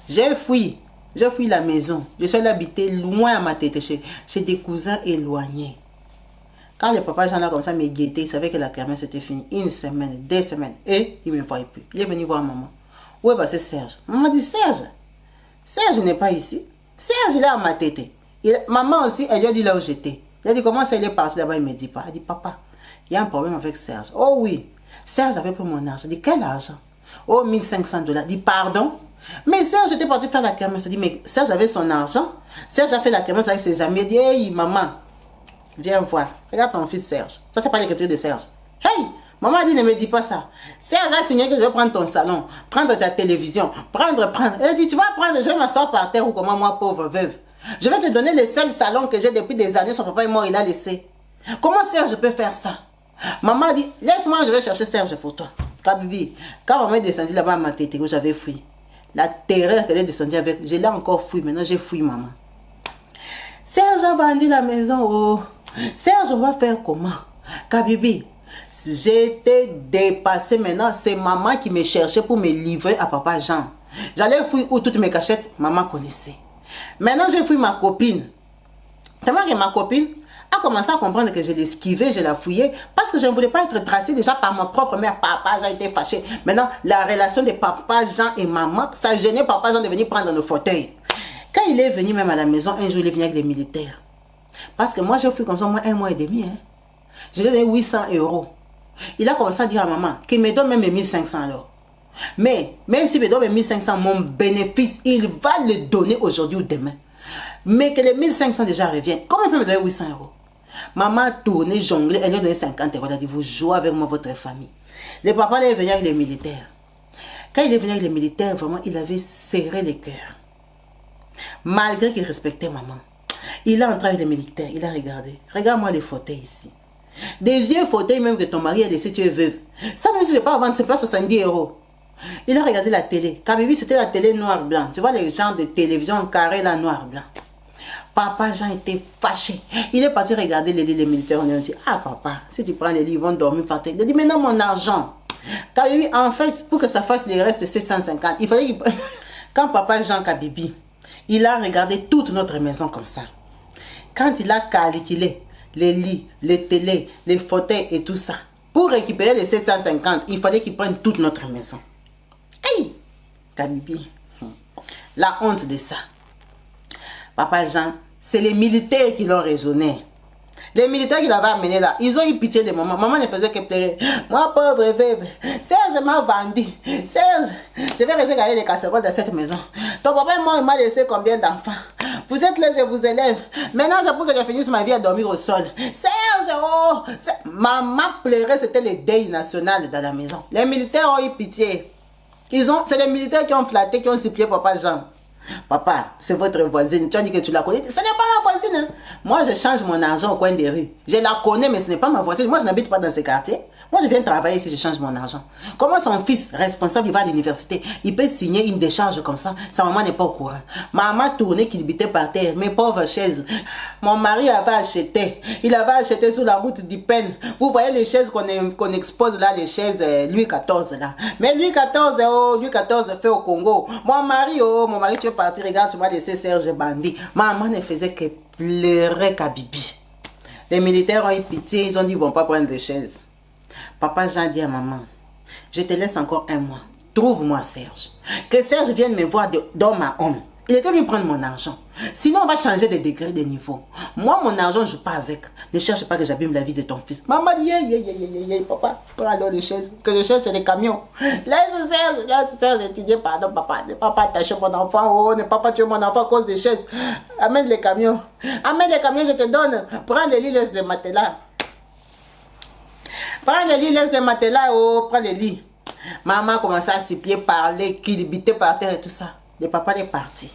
J'ai fui. J'ai fui la maison. Je suis allé habiter loin à ma tête, chez des cousins éloignés. Quand le papa Jean là comme ça me guettait, il savait que la kermesse était finie. Une semaine, 2 semaines. Et il ne me voyait plus. Il est venu voir maman. Où est passé Serge? Maman dit Serge. Serge n'est pas ici. Serge il est à ma tête. Maman aussi, elle lui a dit là où j'étais. Elle a dit comment ça il est parti là-bas, il ne me dit pas. Elle dit papa, il y a un problème avec Serge. Oh oui. Serge avait pris mon argent. Je dis quel argent? Oh 1500 $. Elle dit pardon? Mais Serge était parti faire la kermesse. Elle dit mais Serge avait son argent. Serge a fait la kermesse avec ses amis. Elle dit hey maman. Viens voir. Regarde ton fils Serge. Ça, c'est pas l'écriture de Serge. Hey! Maman a dit, ne me dis pas ça. Serge a signé que je vais prendre ton salon, prendre ta télévision, prendre. Elle a dit, tu vas prendre, je vais m'asseoir par terre ou comment moi, pauvre veuve. Je vais te donner le seul salon que j'ai depuis des années. Son papa est mort, il a laissé. Comment Serge peut faire ça? Maman a dit, laisse-moi, je vais chercher Serge pour toi. Kabibi, quand maman est descendue là-bas à ma tête, où j'avais fui. La terreur qu'elle est descendue avec, je l'ai encore fui. Maintenant, j'ai fui maman. Serge a vendu la maison. Oh. Serge, on va faire comment? Kabibi, j'étais dépassée maintenant. C'est maman qui me cherchait pour me livrer à papa Jean. J'allais fouiller où toutes mes cachettes, maman connaissait. Maintenant, j'ai fouillé ma copine. Tellement que ma copine a commencé à comprendre que je l'esquivais, je la fouillais, parce que je ne voulais pas être tracée déjà par ma propre mère. Papa Jean était fâché. Maintenant, la relation de papa Jean et maman, ça gênait papa Jean de venir prendre le fauteuil. Quand il est venu même à la maison, un jour, il est venu avec les militaires. Parce que moi, j'ai fui comme ça, moi, 1 mois et demi. Hein. Je lui ai donné 800 €. Il a commencé à dire à maman qu'il me donne même mes 1500 alors. Mais, même s'il me donne mes 1500, mon bénéfice, il va le donner aujourd'hui ou demain. Mais que les 1500 déjà reviennent. Comment il peut me donner 800 €? Maman a tourné, jonglé, elle lui a donné 50 €. Elle a dit, vous jouez avec moi, votre famille. Le papa est venu avec les militaires. Quand il est venu avec les militaires, vraiment, il avait serré les cœurs. Malgré qu'il respectait maman. Il a entré avec les militaires, il a regardé. Regarde-moi les fauteuils ici. Des vieux fauteuils même que ton mari a laissé, tu es veuve. Ça même si je ne vais pas vendre, c'est pas 70 €. Il a regardé la télé. Kabibi, c'était la télé noir-blanc. Tu vois les gens de télévision carré là noir-blanc. Papa Jean était fâché. Il est parti regarder les militaires. On a dit, ah papa, si tu prends les lits, ils vont dormir par terre. Il a dit, mais non, mon argent. Kabibi, en fait, pour que ça fasse les restes de 750, il fallait qu'il... Quand papa Jean Kabibi, il a regardé toute notre maison comme ça. Quand il a calculé les lits, les télés, les fauteuils et tout ça, pour récupérer les 750, il fallait qu'il prenne toute notre maison. Hey! Kabibi, la honte de ça. Papa Jean, c'est les militaires qui l'ont raisonné. Les militaires qui l'avaient amené là, ils ont eu pitié de maman. Maman ne faisait que pleurer. Moi, pauvre veuve, Serge m'a vendu. Serge, je vais rester garder les casseroles de cette maison. Ton papa et moi, il m'a laissé combien d'enfants? Vous êtes là, je vous élève. Maintenant, c'est pour que je finisse ma vie à dormir au sol. Serge, oh! Maman pleurait, c'était le deuil national dans la maison. Les militaires ont eu pitié. C'est les militaires qui ont flatté, qui ont supplié papa Jean. Papa, c'est votre voisine. Tu as dit que tu la connais. Ce n'est pas ma voisine. Hein. Moi, je change mon argent au coin des rues. Je la connais, mais ce n'est pas ma voisine. Moi, je n'habite pas dans ce quartier. Moi, je viens travailler si je change mon argent. Comment son fils responsable, il va à l'université, il peut signer une décharge comme ça? Sa maman n'est pas au courant. Maman tournait qu'il habitait par terre. Mes pauvres chaises. Mon mari avait acheté. Il avait acheté sur la route d'Ipen. Vous voyez les chaises qu'on expose là, les chaises Louis XIV là. Mais Louis XIV, oh, Louis XIV fait au Congo. Mon mari, tu es parti, regarde, tu m'as laissé Serge Bandi. Maman ne faisait que pleurer Kabibi. Les militaires ont eu pitié, ils ont dit ils ne vont pas prendre de chaises. Papa Jean dit à maman, je te laisse encore 1 mois. Trouve-moi Serge. Que Serge vienne me voir d'homme à homme. Il était venu prendre mon argent. Sinon, on va changer de degré, de niveau. Moi, mon argent, je ne joue pas avec. Ne cherche pas que j'abîme la vie de ton fils. Maman dit, papa, prends alors les chaises. Que je cherche les camions. Laisse Serge étudier, pardon, papa. Ne pas attacher mon enfant. Oh, ne pas tuer mon enfant à cause des chaises. Amène les camions. Amène les camions, je te donne. Prends les lits, laisse les matelas. Prends les lits, laisse les matelas. Oh, prends les lits. Maman commençait à supplier, parler, qu'il habitait par terre et tout ça. Le papa est parti.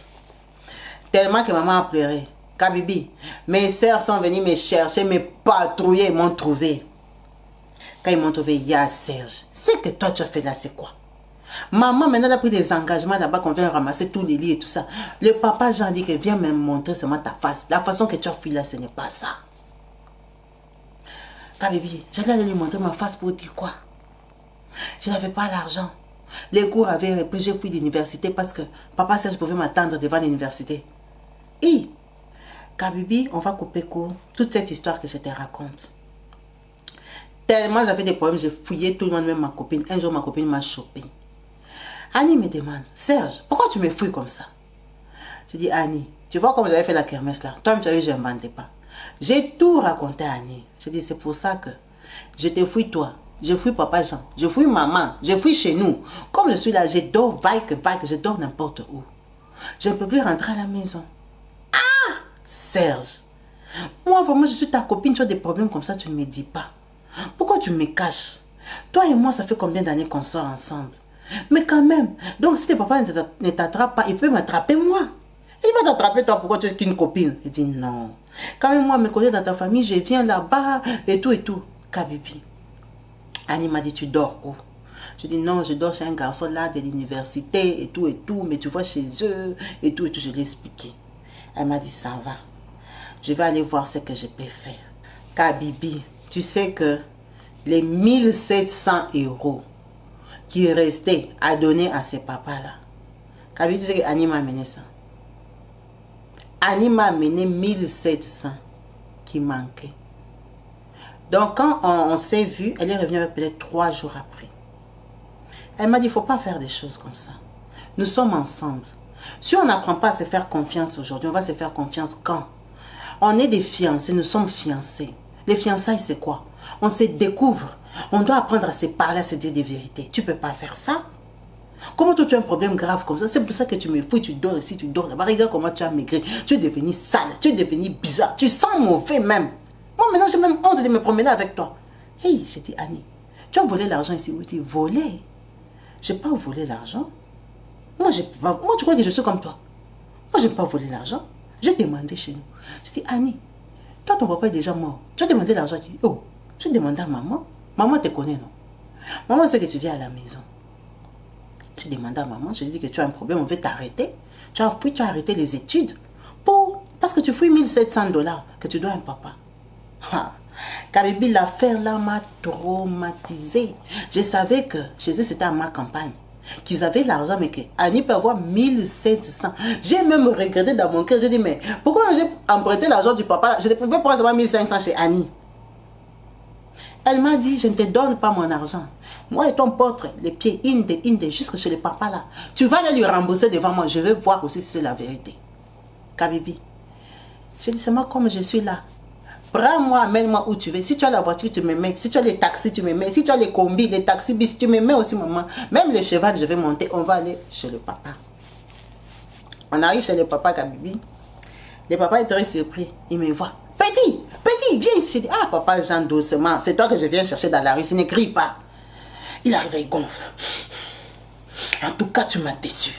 Tellement que maman a pleuré. Kabibi, mes soeurs sont venues me chercher, me patrouiller, ils m'ont trouvé. Quand ils m'ont trouvé, il y a Serge. C'est que toi tu as fait là, c'est quoi? Maman, maintenant, elle a pris des engagements là-bas qu'on vient ramasser tous les lits et tout ça. Le papa Jean dit que viens me montrer seulement ta face. La façon que tu as fui là, ce n'est pas ça. Kabibi, j'allais aller lui montrer ma face pour dire quoi? Je n'avais pas l'argent. Les cours avaient repris, j'ai fui l'université parce que papa Serge pouvait m'attendre devant l'université. Et, Kabibi, on va couper court. Toute cette histoire que je te raconte. Tellement j'avais des problèmes, j'ai fouillé tout le monde, même ma copine. Un jour, ma copine m'a chopé. Annie me demande, Serge, pourquoi tu me fouilles comme ça? Je dis, Annie, tu vois comme j'avais fait la kermesse là. Toi, tu as vu, je n'inventais pas. J'ai tout raconté à Annie. Je dis, c'est pour ça que je te fouille toi. Je fouille papa Jean. Je fouille maman. Je fouille chez nous. Comme je suis là, je dors vague, je dors n'importe où. Je ne peux plus rentrer à la maison. Ah, Serge. Moi, vraiment, je suis ta copine. Tu as des problèmes comme ça, tu ne me dis pas. Pourquoi tu me caches? Toi et moi, ça fait combien d'années qu'on sort ensemble? Mais quand même, donc si le papa ne t'attrape pas, il peut m'attraper moi. Il va t'attraper toi, pourquoi tu es qu'une copine? Il dit non. Quand même moi, me connais dans ta famille, je viens là-bas et tout et tout. Kabibi. Annie m'a dit, tu dors où? Je dis non, je dors chez un garçon là de l'université et tout, mais tu vois chez eux et tout, je l'ai expliqué. Elle m'a dit, ça va. Je vais aller voir ce que je peux faire. Kabibi, tu sais que les 1700 € qui restaient à donner à ces papas-là. Kabibi, tu sais que Annie m'a amené ça. Annie m'a amené 1700 qui manquaient. Donc, quand on s'est vu, elle est revenue avec peut-être 3 jours après. Elle m'a dit, il ne faut pas faire des choses comme ça. Nous sommes ensemble. Si on n'apprend pas à se faire confiance aujourd'hui, on va se faire confiance quand? On est des fiancés, nous sommes fiancés. Les fiançailles, c'est quoi? On se découvre. On doit apprendre à se parler, à se dire des vérités. Tu ne peux pas faire ça. Comment toi tu as un problème grave comme ça? C'est pour ça que tu me fouilles, tu dors ici, tu dors là-bas. Regarde comment tu as maigri. Tu es devenu sale, tu es devenu bizarre. Tu sens mauvais même. Moi maintenant j'ai même honte de me promener avec toi. Hey, j'ai dit Annie, tu as volé l'argent ici. Oui, tu dis volé. Je n'ai pas volé l'argent. Moi, tu crois que je suis comme toi? Moi, je n'ai pas volé l'argent. J'ai demandé chez nous. J'ai dit Annie, toi ton papa est déjà mort. Tu as demandé l'argent. Tu dis oh, tu demandes à maman. Maman te connaît, non? Maman sait que tu viens à la maison. J'ai demandé à maman, je lui ai dit que tu as un problème, on veut t'arrêter. Tu as fouillé, tu as arrêté les études. Parce que tu fouilles 1700 $ que tu dois à un papa. Kabibi, l'affaire là m'a traumatisée. Je savais que chez eux c'était à ma campagne. Qu'ils avaient l'argent, mais que Annie peut avoir 1700. J'ai même regretté dans mon cœur. J'ai dit, mais pourquoi j'ai emprunté l'argent du papa? Je ne pouvais prendre seulement 1500 chez Annie. Elle m'a dit, je ne te donne pas mon argent. Moi et ton portrait, les pieds, inde, jusque chez le papa là. Tu vas aller lui rembourser devant moi. Je veux voir aussi si c'est la vérité. Kabibi, j'ai dit, c'est moi comme je suis là. Prends-moi, amène-moi où tu veux. Si tu as la voiture, tu me mets. Si tu as les taxis, tu me mets. Si tu as les combis, les taxis bis, tu me mets aussi, maman. Même le cheval, je vais monter. On va aller chez le papa. On arrive chez le papa, Kabibi. Le papa est très surpris. Il me voit. Petit, viens ici. Je dis, ah, papa Jean, doucement. C'est toi que je viens chercher dans la rue. Ne crie pas. Il arrive, il gonfle. En tout cas, tu m'as déçu.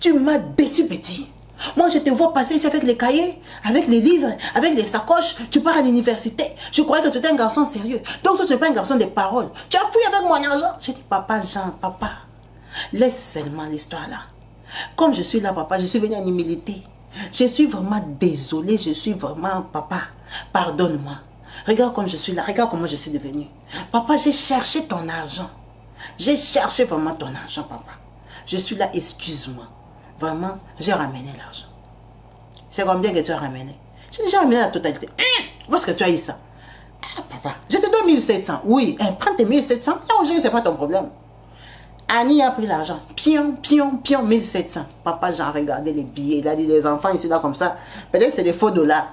Tu m'as déçu, petit. Moi, je te vois passer ici avec les cahiers, avec les livres, avec les sacoches. Tu pars à l'université. Je croyais que tu étais un garçon sérieux. Donc, toi, tu n'es pas un garçon de parole. Tu as fouillé avec mon argent. J'ai dit, papa Jean, papa, laisse seulement l'histoire là. Comme je suis là, papa, je suis venu en humilité. Je suis vraiment désolée. Je suis vraiment, papa, pardonne-moi. Regarde comme je suis là. Regarde comment je suis devenue. Papa, j'ai cherché ton argent. J'ai cherché vraiment ton argent, papa. Je suis là, excuse-moi. Vraiment, j'ai ramené l'argent. C'est combien que tu as ramené? J'ai déjà ramené la totalité. Où est-ce que tu as eu ça? Ah, papa, je te donne 1700. Oui, prends tes 1700. Là, aujourd'hui, c'est pas ton problème. Annie a pris l'argent. Pion, 1700. Papa, j'ai regardé les billets. Il a dit, les enfants ici, là, comme ça. Peut-être c'est des faux dollars.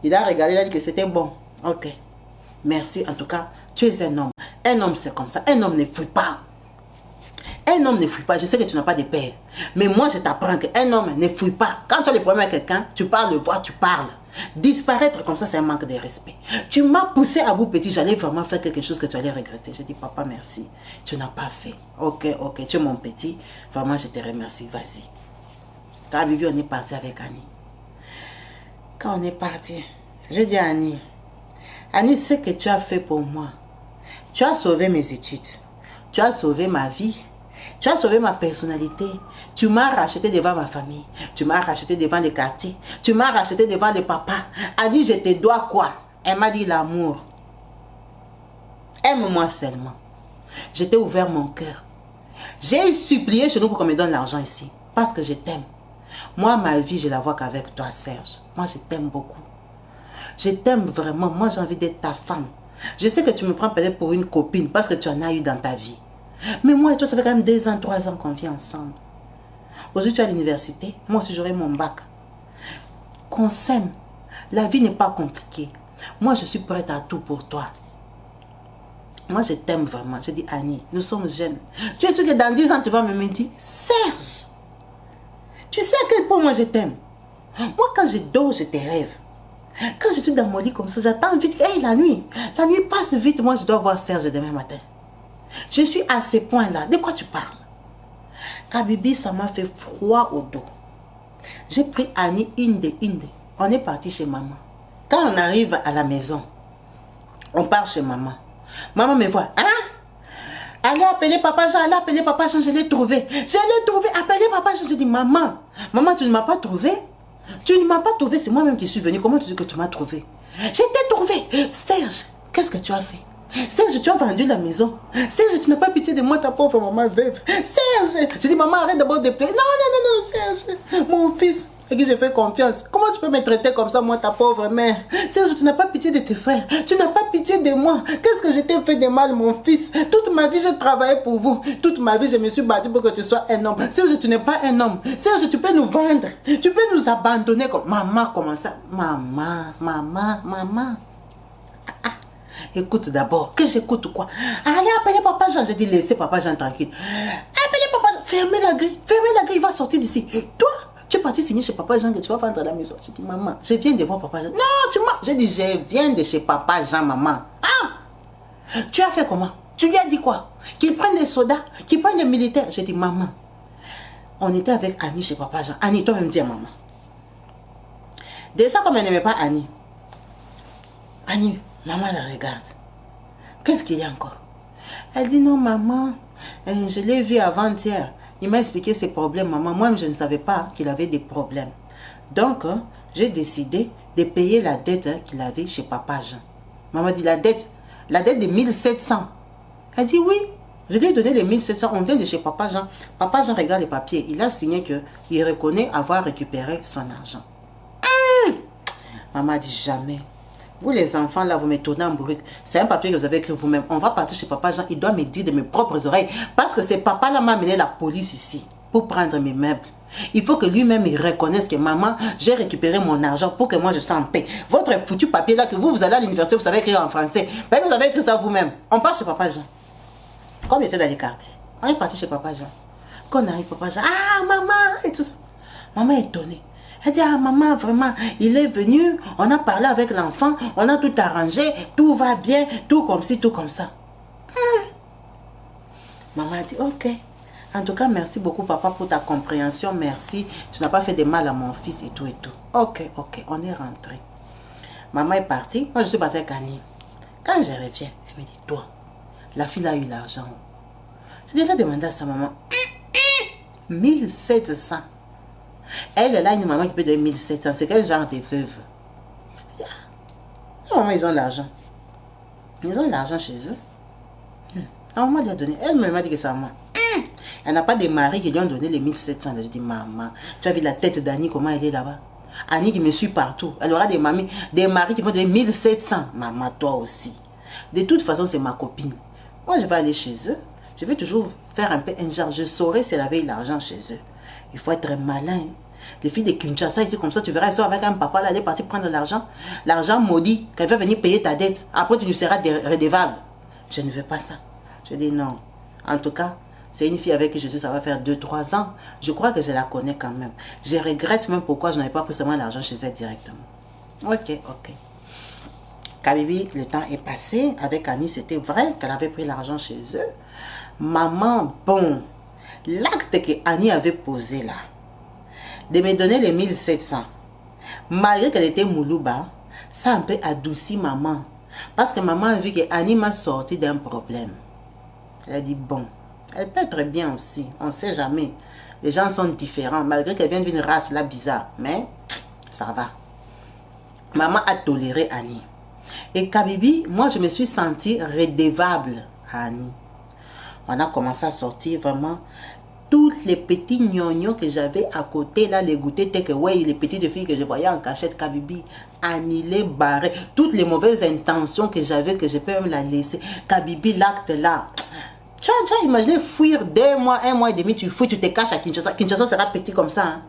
Il a regardé, il a dit que c'était bon. Ok. Merci, en tout cas, tu es un homme. Un homme, c'est comme ça. Un homme ne fouille pas. Un homme ne fouille pas. Je sais que tu n'as pas de père. Mais moi, je t'apprends qu'un homme ne fouille pas. Quand tu as des problèmes avec quelqu'un, tu parles de voix, tu parles. Disparaître comme ça, c'est un manque de respect. Tu m'as poussé à bout, petit. J'allais vraiment faire quelque chose que tu allais regretter. J'ai dit, papa, merci. Tu n'as pas fait. Ok, tu es mon petit. Vraiment, je te remercie. Vas-y. Quand Bibi, on est parti avec Annie. Quand on est parti, j'ai dit à Annie, Annie, ce que tu as fait pour moi, tu as sauvé mes études. Tu as sauvé ma vie. Tu as sauvé ma personnalité. Tu m'as racheté devant ma famille. Tu m'as racheté devant le quartier. Tu m'as racheté devant le papa. Annie, je te dois quoi? Elle m'a dit l'amour. Aime-moi seulement. Je t'ai ouvert mon cœur. J'ai supplié chez nous pour qu'on me donne l'argent ici. Parce que je t'aime. Moi, ma vie, je la vois qu'avec toi, Serge. Moi, je t'aime beaucoup. Je t'aime vraiment. Moi, j'ai envie d'être ta femme. Je sais que tu me prends peut-être pour une copine parce que tu en as eu dans ta vie. Mais moi et toi, ça fait quand même 2 ans, 3 ans qu'on vit ensemble. Aujourd'hui, tu es à l'université. Moi aussi, j'aurai mon bac. Qu'on s'aime. La vie n'est pas compliquée. Moi, je suis prête à tout pour toi. Moi, je t'aime vraiment. Je dis, Annie, nous sommes jeunes. Tu es sûr que dans 10 ans, tu vas me dire, Serge, tu sais à quel point moi je t'aime. Moi, quand je dors, je te rêve. Quand je suis dans mon lit comme ça, j'attends vite. Hey, la nuit passe vite. Moi, je dois voir Serge demain matin. Je suis à ce point-là. De quoi tu parles? Kabibi, ça m'a fait froid au dos. J'ai pris Annie, Inde. On est parti chez maman. Quand on arrive à la maison, on part chez maman. Maman me voit. Hein? Allez appeler Papa Jean, je l'ai trouvé. Appelez Papa Jean. Je dis, maman, tu ne m'as pas trouvé? Tu ne m'as pas trouvé, c'est moi-même qui suis venue. Comment tu dis que tu m'as trouvé? Je t'ai trouvé. Serge, qu'est-ce que tu as fait? Serge, tu as vendu la maison. Serge, tu n'as pas pitié de moi, ta pauvre maman veuve. Serge, je dis, maman, arrête d'abord de pleurer. Non, Serge, mon fils, à qui j'ai fait confiance. Comment tu peux me traiter comme ça, moi, ta pauvre mère? Serge, tu n'as pas pitié de tes frères. Tu n'as pas pitié de moi. Qu'est-ce que je t'ai fait de mal, mon fils? Toute ma vie, j'ai travaillé pour vous. Toute ma vie, je me suis battue pour que tu sois un homme. Serge, tu n'es pas un homme. Serge, tu peux nous vendre. Tu peux nous abandonner comme... Maman, comment ça? Maman. Écoute d'abord. Que j'écoute quoi? Allez, appelez Papa Jean. J'ai dit, laissez Papa Jean tranquille. Appelez Papa Jean. Fermez la grille, il va sortir d'ici. Toi, tu es parti signer chez Papa Jean que tu vas vendre la maison. J'ai dit, maman, je viens de voir Papa Jean. Non, tu m'as... J'ai dit, je viens de chez Papa Jean, maman. Ah! Tu as fait comment? Tu lui as dit quoi? Qu'il prenne les soldats, qu'il prenne les militaires. J'ai dit, maman, on était avec Annie chez Papa Jean. Annie, toi-même dis à maman. Déjà, comme elle n'aimait pas Annie, maman la regarde. Qu'est-ce qu'il y a encore? Elle dit, non, maman, je l'ai vu avant-hier. Il m'a expliqué ses problèmes, maman. Moi-même, je ne savais pas qu'il avait des problèmes. Donc, j'ai décidé de payer la dette qu'il avait chez Papa Jean. Maman dit, la dette de 1700. Elle dit, oui. Je lui ai donné les 1700. On vient de chez Papa Jean. Papa Jean regarde les papiers. Il a signé qu'il reconnaît avoir récupéré son argent. Maman dit, jamais. Vous les enfants là, vous me tournez en bourrique. C'est un papier que vous avez écrit vous-même. On va partir chez Papa Jean. Il doit me dire de mes propres oreilles. Parce que c'est papa là m'a amené la police ici. Pour prendre mes meubles. Il faut que lui-même il reconnaisse que maman, j'ai récupéré mon argent pour que moi je sois en paix. Votre foutu papier là que vous allez à l'université, vous savez écrire en français. Ben, vous avez écrit ça vous-même. On part chez Papa Jean. Comme il était dans les quartiers. On est parti chez Papa Jean. Quand on arrive Papa Jean, ah maman et tout ça. Maman est étonnée. Elle dit, ah maman, vraiment, il est venu, on a parlé avec l'enfant, on a tout arrangé, tout va bien, tout comme ci, tout comme ça. Maman a dit, ok. En tout cas, merci beaucoup papa pour ta compréhension, merci. Tu n'as pas fait de mal à mon fils et tout et tout. Ok, on est rentré. Maman est partie, moi je suis partie avec Annie. Quand je reviens, elle me dit, toi, la fille a eu l'argent. Je dis, elle a demandé à sa maman, 1700. Elle a une maman qui peut donner 1700. C'est quel genre de veuve? Je dis, ah, maman, ils ont l'argent. Ils ont l'argent chez eux. La maman lui a donné. Elle m'a dit que c'est à moi. Elle n'a pas de mari qui lui ont donné les 1700. Je dis, maman, tu as vu la tête d'Annie, comment elle est là-bas? Annie qui me suit partout. Elle aura des maris qui vont donner 1700. Maman, toi aussi. De toute façon, c'est ma copine. Moi, je vais aller chez eux. Je vais toujours faire un peu un genre. Je saurai si elle avait l'argent chez eux. Il faut être malin. Les filles de Kinshasa, ici comme ça, tu verras, elles sont avec un papa, là, elle est partie prendre l'argent. L'argent maudit, qu'elle va venir payer ta dette. Après, tu lui seras redevable. Je ne veux pas ça. Je dis non. En tout cas, c'est une fille avec qui je suis, ça va faire 2-3 ans. Je crois que je la connais quand même. Je regrette même pourquoi je n'avais pas pris seulement l'argent chez elle directement. Ok. Kabibi, le temps est passé. Avec Annie, c'était vrai qu'elle avait pris l'argent chez eux. Maman, bon, l'acte que Annie avait posé là, de me donner les 1700, malgré qu'elle était moulouba, ça a un peu adouci maman. Parce que maman a vu que Annie m'a sorti d'un problème. Elle a dit, bon, Elle peut être bien aussi, on ne sait jamais. Les gens sont différents, malgré qu'elle vienne d'une race là bizarre. Mais ça va. Maman a toléré Annie. Et Kabibi, moi je me suis sentie redevable à Annie. On a commencé à sortir vraiment toutes les petits gnognos que j'avais à côté, là, les goûter, que ouais, les petites filles que je voyais en cachette, Kabibi, annulé, barré. Toutes les mauvaises intentions que j'avais, que je peux même la laisser. Kabibi, l'acte là. Tu as déjà imaginé fuir 2 mois, 1 mois et demi, tu fuis, tu te caches à Kinshasa. Kinshasa sera petit comme ça. Hein?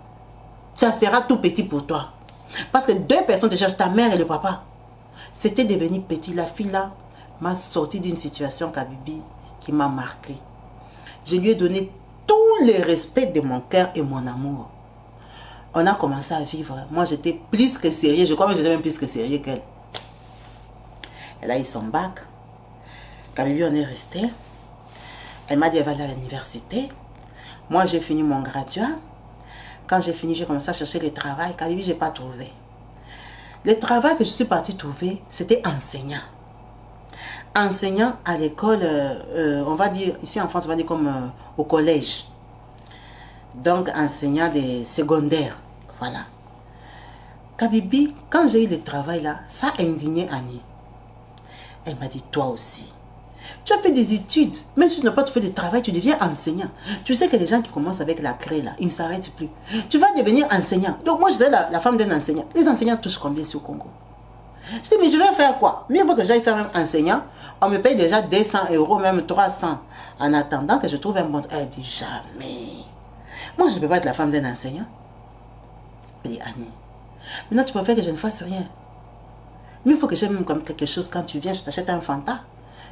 Ça sera tout petit pour toi. Parce que 2 personnes te cherchent, ta mère et le papa. C'était devenu petit. La fille là m'a sorti d'une situation, Kabibi, qui m'a marqué. Je lui ai donné tout le respect de mon cœur et mon amour. On a commencé à vivre. Moi, j'étais plus que sérieux. Je crois que j'étais même plus que sérieux qu'elle. Elle a eu son bac. Kabibi, on est resté. Elle m'a dit qu'elle va aller à l'université. Moi, j'ai fini mon graduat. Quand j'ai fini, j'ai commencé à chercher le travail. Kabibi, je n'ai pas trouvé. Le travail que je suis partie trouver, c'était enseignant. Enseignant à l'école, on va dire, ici en France, on va dire comme au collège. Donc, enseignant des secondaires. Voilà. Kabibi, quand j'ai eu le travail là, ça a indigné Annie. Elle m'a dit, toi aussi. Tu as fait des études, même si tu n'as pas fait de travail, tu deviens enseignant. Tu sais que les gens qui commencent avec la craie là, ils ne s'arrêtent plus. Tu vas devenir enseignant. Donc moi je suis la femme d'un enseignant. Les enseignants touchent combien ici au Congo? Je dis mais je vais faire quoi? Mieux vaut que j'aille faire un enseignant. On me paye déjà 200 €, même 300. En attendant que je trouve un bon... Elle dit jamais. Moi je ne peux pas être la femme d'un enseignant. Elle dit Annie, maintenant tu préfères que je ne fasse rien. Mais il faut que j'aime comme quelque chose quand tu viens, je t'achète un Fanta.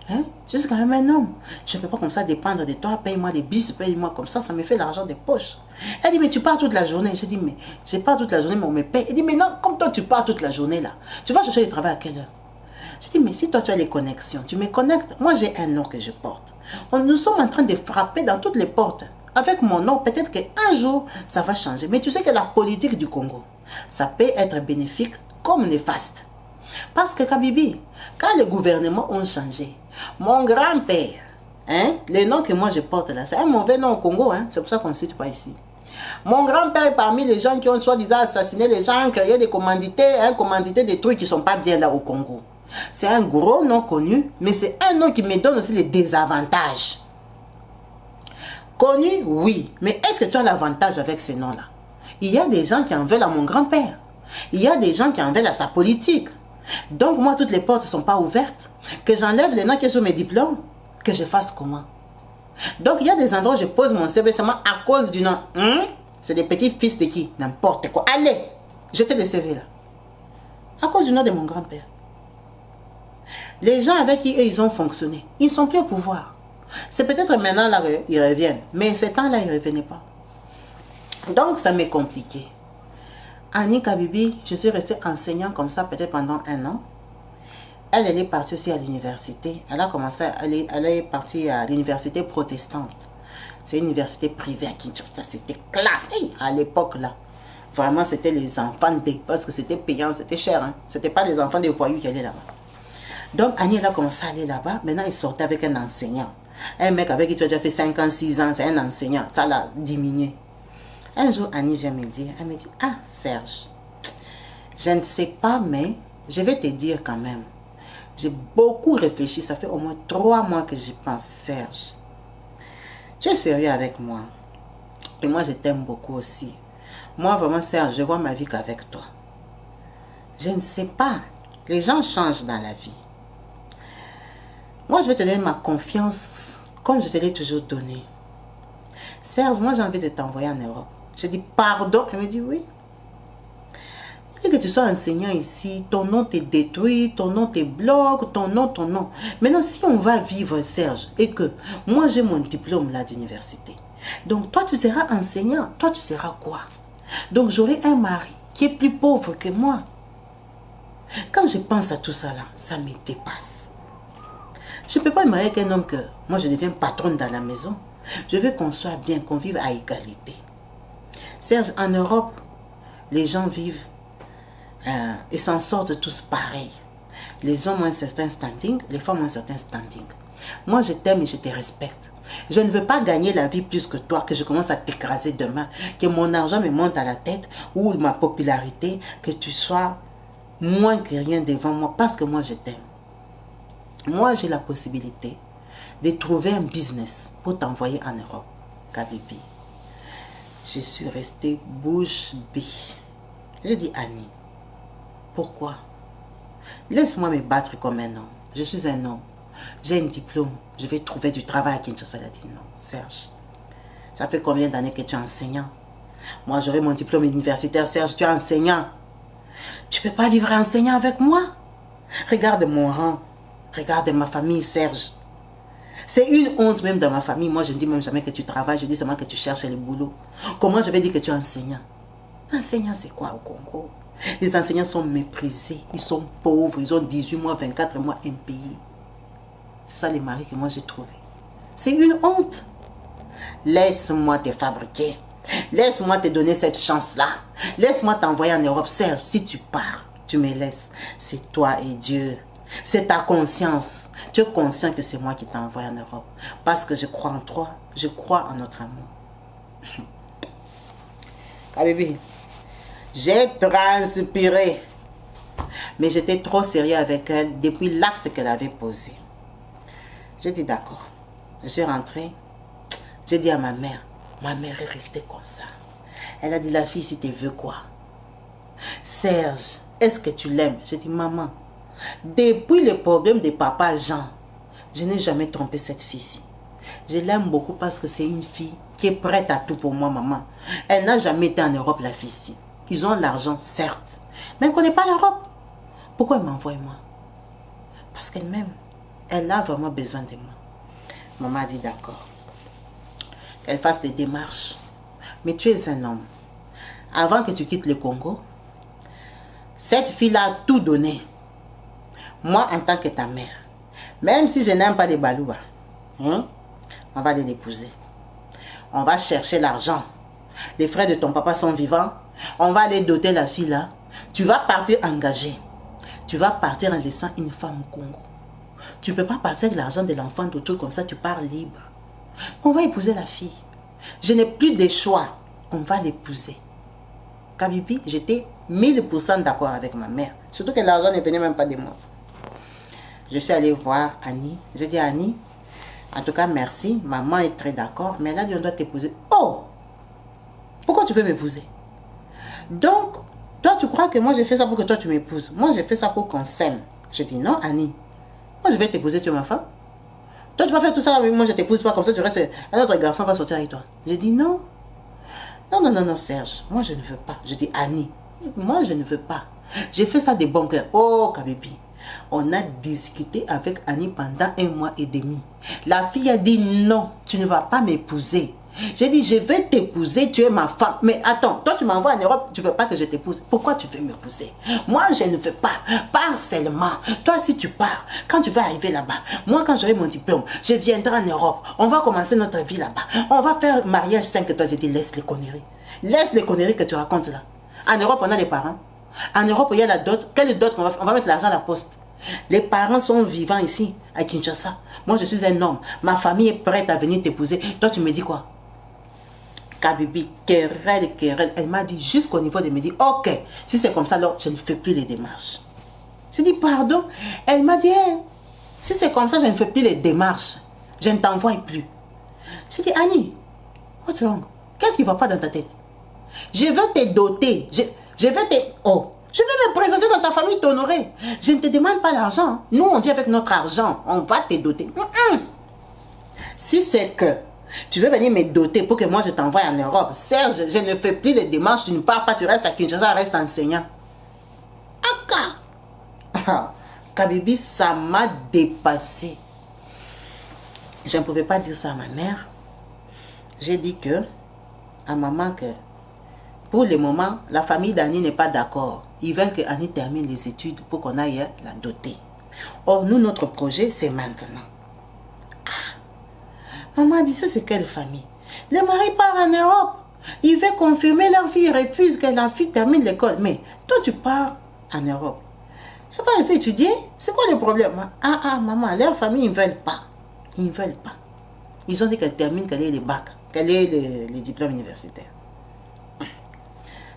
Hein? Je suis quand même un homme. Je ne peux pas comme ça dépendre de toi. Paye-moi les bis, paye-moi comme ça. Ça me fait l'argent des poches. Elle dit, mais tu pars toute la journée. Je dis, mais je pars toute la journée, mais on me paye. Elle dit, mais non, comme toi, tu pars toute la journée là. Tu vas chercher le travail à quelle heure? Je dis, mais si toi, tu as les connexions, tu me connectes. Moi, j'ai un nom que je porte. Nous sommes en train de frapper dans toutes les portes. Avec mon nom, peut-être qu'un jour, ça va changer. Mais tu sais que la politique du Congo, ça peut être bénéfique comme néfaste. Parce que Kabibi, quand les gouvernements ont changé, mon grand-père, hein, le nom que moi je porte là, c'est un mauvais nom au Congo, hein, c'est pour ça qu'on ne cite pas ici. Mon grand-père est parmi les gens qui ont soi-disant assassiné les gens, créé des commandités, hein, commandité des trucs qui ne sont pas bien là au Congo. C'est un gros nom connu, mais c'est un nom qui me donne aussi les désavantages. Connu, oui, mais est-ce que tu as l'avantage avec ces noms-là? Il y a des gens qui en veulent à mon grand-père. Il y a des gens qui en veulent à sa politique. Donc, moi, toutes les portes ne sont pas ouvertes. Que j'enlève les noms qui sont sur mes diplômes, que je fasse comment? Donc, il y a des endroits où je pose mon CV seulement à cause du nom. C'est des petits fils de qui? N'importe quoi. Allez, jetez le CV là. À cause du nom de mon grand-père. Les gens avec qui eux, ils ont fonctionné, ils ne sont plus au pouvoir. C'est peut-être maintenant là qu'ils reviennent. Mais ce temps-là, ils ne revenaient pas. Donc, ça m'est compliqué. Annie Kabibi, je suis restée enseignante comme ça peut-être pendant 1 an. Elle est partie aussi à l'université. Elle a commencé, elle est partie à l'université protestante. C'est une université privée à Kinshasa. C'était classe. Hey, à l'époque là, vraiment c'était les enfants des, parce que c'était payant, c'était cher. Hein. C'était pas les enfants des voyous qui allaient là-bas. Donc Annie elle a commencé à aller là-bas. Maintenant elle sortait avec un enseignant. Un mec avec qui tu as déjà fait 5 ans, 6 ans, c'est un enseignant. Ça l'a diminué. Un jour, Annie vient me dire, elle me dit, ah Serge, je ne sais pas, mais je vais te dire quand même. J'ai beaucoup réfléchi, ça fait au moins 3 mois que j'y pense, Serge. Tu es sérieux avec moi. Et moi, je t'aime beaucoup aussi. Moi, vraiment, Serge, je vois ma vie qu'avec toi. Je ne sais pas. Les gens changent dans la vie. Moi, je vais te donner ma confiance comme je te l'ai toujours donnée. Serge, moi, j'ai envie de t'envoyer en Europe. Je dis pardon. Elle me dit oui. Et que tu sois enseignant ici, ton nom te détruit, ton nom te bloque, ton nom. Maintenant, si on va vivre, Serge, et que moi j'ai mon diplôme là d'université, donc toi tu seras enseignant, toi tu seras quoi? Donc j'aurai un mari qui est plus pauvre que moi. Quand je pense à tout ça là, ça me dépasse. Je ne peux pas me marier avec un homme que moi je deviens patronne dans la maison. Je veux qu'on soit bien, qu'on vive à égalité. Serge, en Europe, les gens vivent et s'en sortent tous pareils. Les hommes ont un certain standing, les femmes ont un certain standing. Moi, je t'aime et je te respecte. Je ne veux pas gagner la vie plus que toi, que je commence à t'écraser demain, que mon argent me monte à la tête ou ma popularité, que tu sois moins que rien devant moi parce que moi je t'aime. Moi j'ai la possibilité de trouver un business pour t'envoyer en Europe, Kabibi. Je suis restée bouche bée. J'ai dit Annie, pourquoi? Laisse-moi me battre comme un homme. Je suis un homme. J'ai un diplôme. Je vais trouver du travail à Kinshasa. Elle a dit non, Serge. Ça fait combien d'années que tu es enseignant? Moi, j'aurai mon diplôme universitaire. Serge, tu es enseignant. Tu ne peux pas vivre enseignant avec moi? Regarde mon rang. Regarde ma famille, Serge. C'est une honte même dans ma famille. Moi, je ne dis même jamais que tu travailles. Je dis seulement que tu cherches le boulot. Comment je vais dire que tu es enseignant? Enseignant, c'est quoi au Congo? Les enseignants sont méprisés. Ils sont pauvres. Ils ont 18 mois, 24 mois impayés. C'est ça les maris que moi j'ai trouvés. C'est une honte. Laisse-moi te fabriquer. Laisse-moi te donner cette chance-là. Laisse-moi t'envoyer en Europe. Serge, si tu pars, tu me laisses. C'est toi et Dieu. C'est ta conscience. Tu es conscient que c'est moi qui t'envoie en Europe. Parce que je crois en toi. Je crois en notre amour. Kabibi, j'ai transpiré. Mais j'étais trop sérieux avec elle depuis l'acte qu'elle avait posé. J'ai dit d'accord. Je suis rentrée. J'ai dit à ma mère est restée comme ça. Elle a dit, la fille, si tu veux quoi? Serge, est-ce que tu l'aimes? J'ai dit, maman, depuis le problème de papa Jean, je n'ai jamais trompé cette fille-ci. Je l'aime beaucoup parce que c'est une fille qui est prête à tout pour moi, maman. Elle n'a jamais été en Europe, la fille-ci. Ils ont l'argent, certes, mais elle ne connaît pas l'Europe. Pourquoi elle m'envoie moi? Parce qu'elle m'aime. Elle a vraiment besoin de moi. Maman a dit d'accord. Qu'elle fasse des démarches. Mais tu es un homme. Avant que tu quittes le Congo, cette fille-là a tout donné. Moi, en tant que ta mère, même si je n'aime pas les balouas, on va l'épouser. On va chercher l'argent. Les frères de ton papa sont vivants. On va aller doter la fille là. Tu vas partir engagée. Tu vas partir en laissant une femme au Congo. Tu ne peux pas passer de l'argent de l'enfant d'autrui comme ça, tu pars libre. On va épouser la fille. Je n'ai plus de choix. On va l'épouser. Kabibi, j'étais 1000% d'accord avec ma mère. Surtout que l'argent ne venait même pas de moi. Je suis allée voir Annie. J'ai dit à Annie, en tout cas, merci. Maman est très d'accord. Mais elle a dit, on doit t'épouser. Oh! Pourquoi tu veux m'épouser? Donc, toi, tu crois que moi, j'ai fait ça pour que toi, tu m'épouses. Moi, j'ai fait ça pour qu'on s'aime. Je dis, non, Annie. Moi, je vais t'épouser, tu es ma femme. Toi, tu vas faire tout ça, mais moi, je t'épouse pas comme ça, tu restes. Un autre garçon va sortir avec toi. Je dis, non. Non, Serge. Moi, je ne veux pas. Je dis, Annie. Moi, je ne veux pas. J'ai fait ça de bon cœur. Oh, Kabibi. On a discuté avec Annie pendant 1 mois et demi. La fille a dit, non, tu ne vas pas m'épouser. J'ai dit, je vais t'épouser, tu es ma femme. Mais attends, toi tu m'envoies en Europe, tu ne veux pas que je t'épouse. Pourquoi tu veux m'épouser? Moi, je ne veux pas. Pars seulement. Toi, si tu pars, quand tu vas arriver là-bas, moi, quand j'aurai mon diplôme, je viendrai en Europe. On va commencer notre vie là-bas. On va faire mariage 5 étoiles. J'ai dit, laisse les conneries. Laisse les conneries que tu racontes là. En Europe, on a les parents. En Europe, il y a la dot. Quelle dot? On va mettre l'argent à la poste. Les parents sont vivants ici, à Kinshasa. Moi, je suis un homme. Ma famille est prête à venir t'épouser. Toi, tu me dis quoi? Kabibi, querelle. Elle m'a dit jusqu'au niveau de me dire, ok, si c'est comme ça, alors je ne fais plus les démarches. J'ai dit, pardon. Elle m'a dit, hey, si c'est comme ça, je ne fais plus les démarches. Je ne t'envoie plus. J'ai dit, Annie, what's wrong? Qu'est-ce qui ne va pas dans ta tête? Je veux te doter. Je veux te... Oh, je vais me présenter dans ta famille, t'honorer. Je ne te demande pas l'argent. Nous, on vit avec notre argent. On va te doter. Si c'est que tu veux venir me doter pour que moi je t'envoie en Europe, Serge, je ne fais plus les démarches. Tu ne pars pas, tu restes à Kinshasa, reste enseignant. Aka! Kabibi, ça m'a dépassé. Je ne pouvais pas dire ça à ma mère. J'ai dit que, à maman, que pour le moment, la famille d'Annie n'est pas d'accord. Ils veulent que Annie termine les études pour qu'on aille la doter. Or, nous, notre projet, c'est maintenant. Maman a dit, ça c'est quelle famille? Le mari part en Europe. Il veut confirmer leur fille. Il refuse que la fille termine l'école. Mais toi, tu pars en Europe. Elle va rester étudier. C'est quoi le problème? Maman, leur famille, ils ne veulent pas. Ils ne veulent pas. Ils ont dit qu'elle termine, qu'elle ait les bacs, qu'elle ait les diplômes universitaires.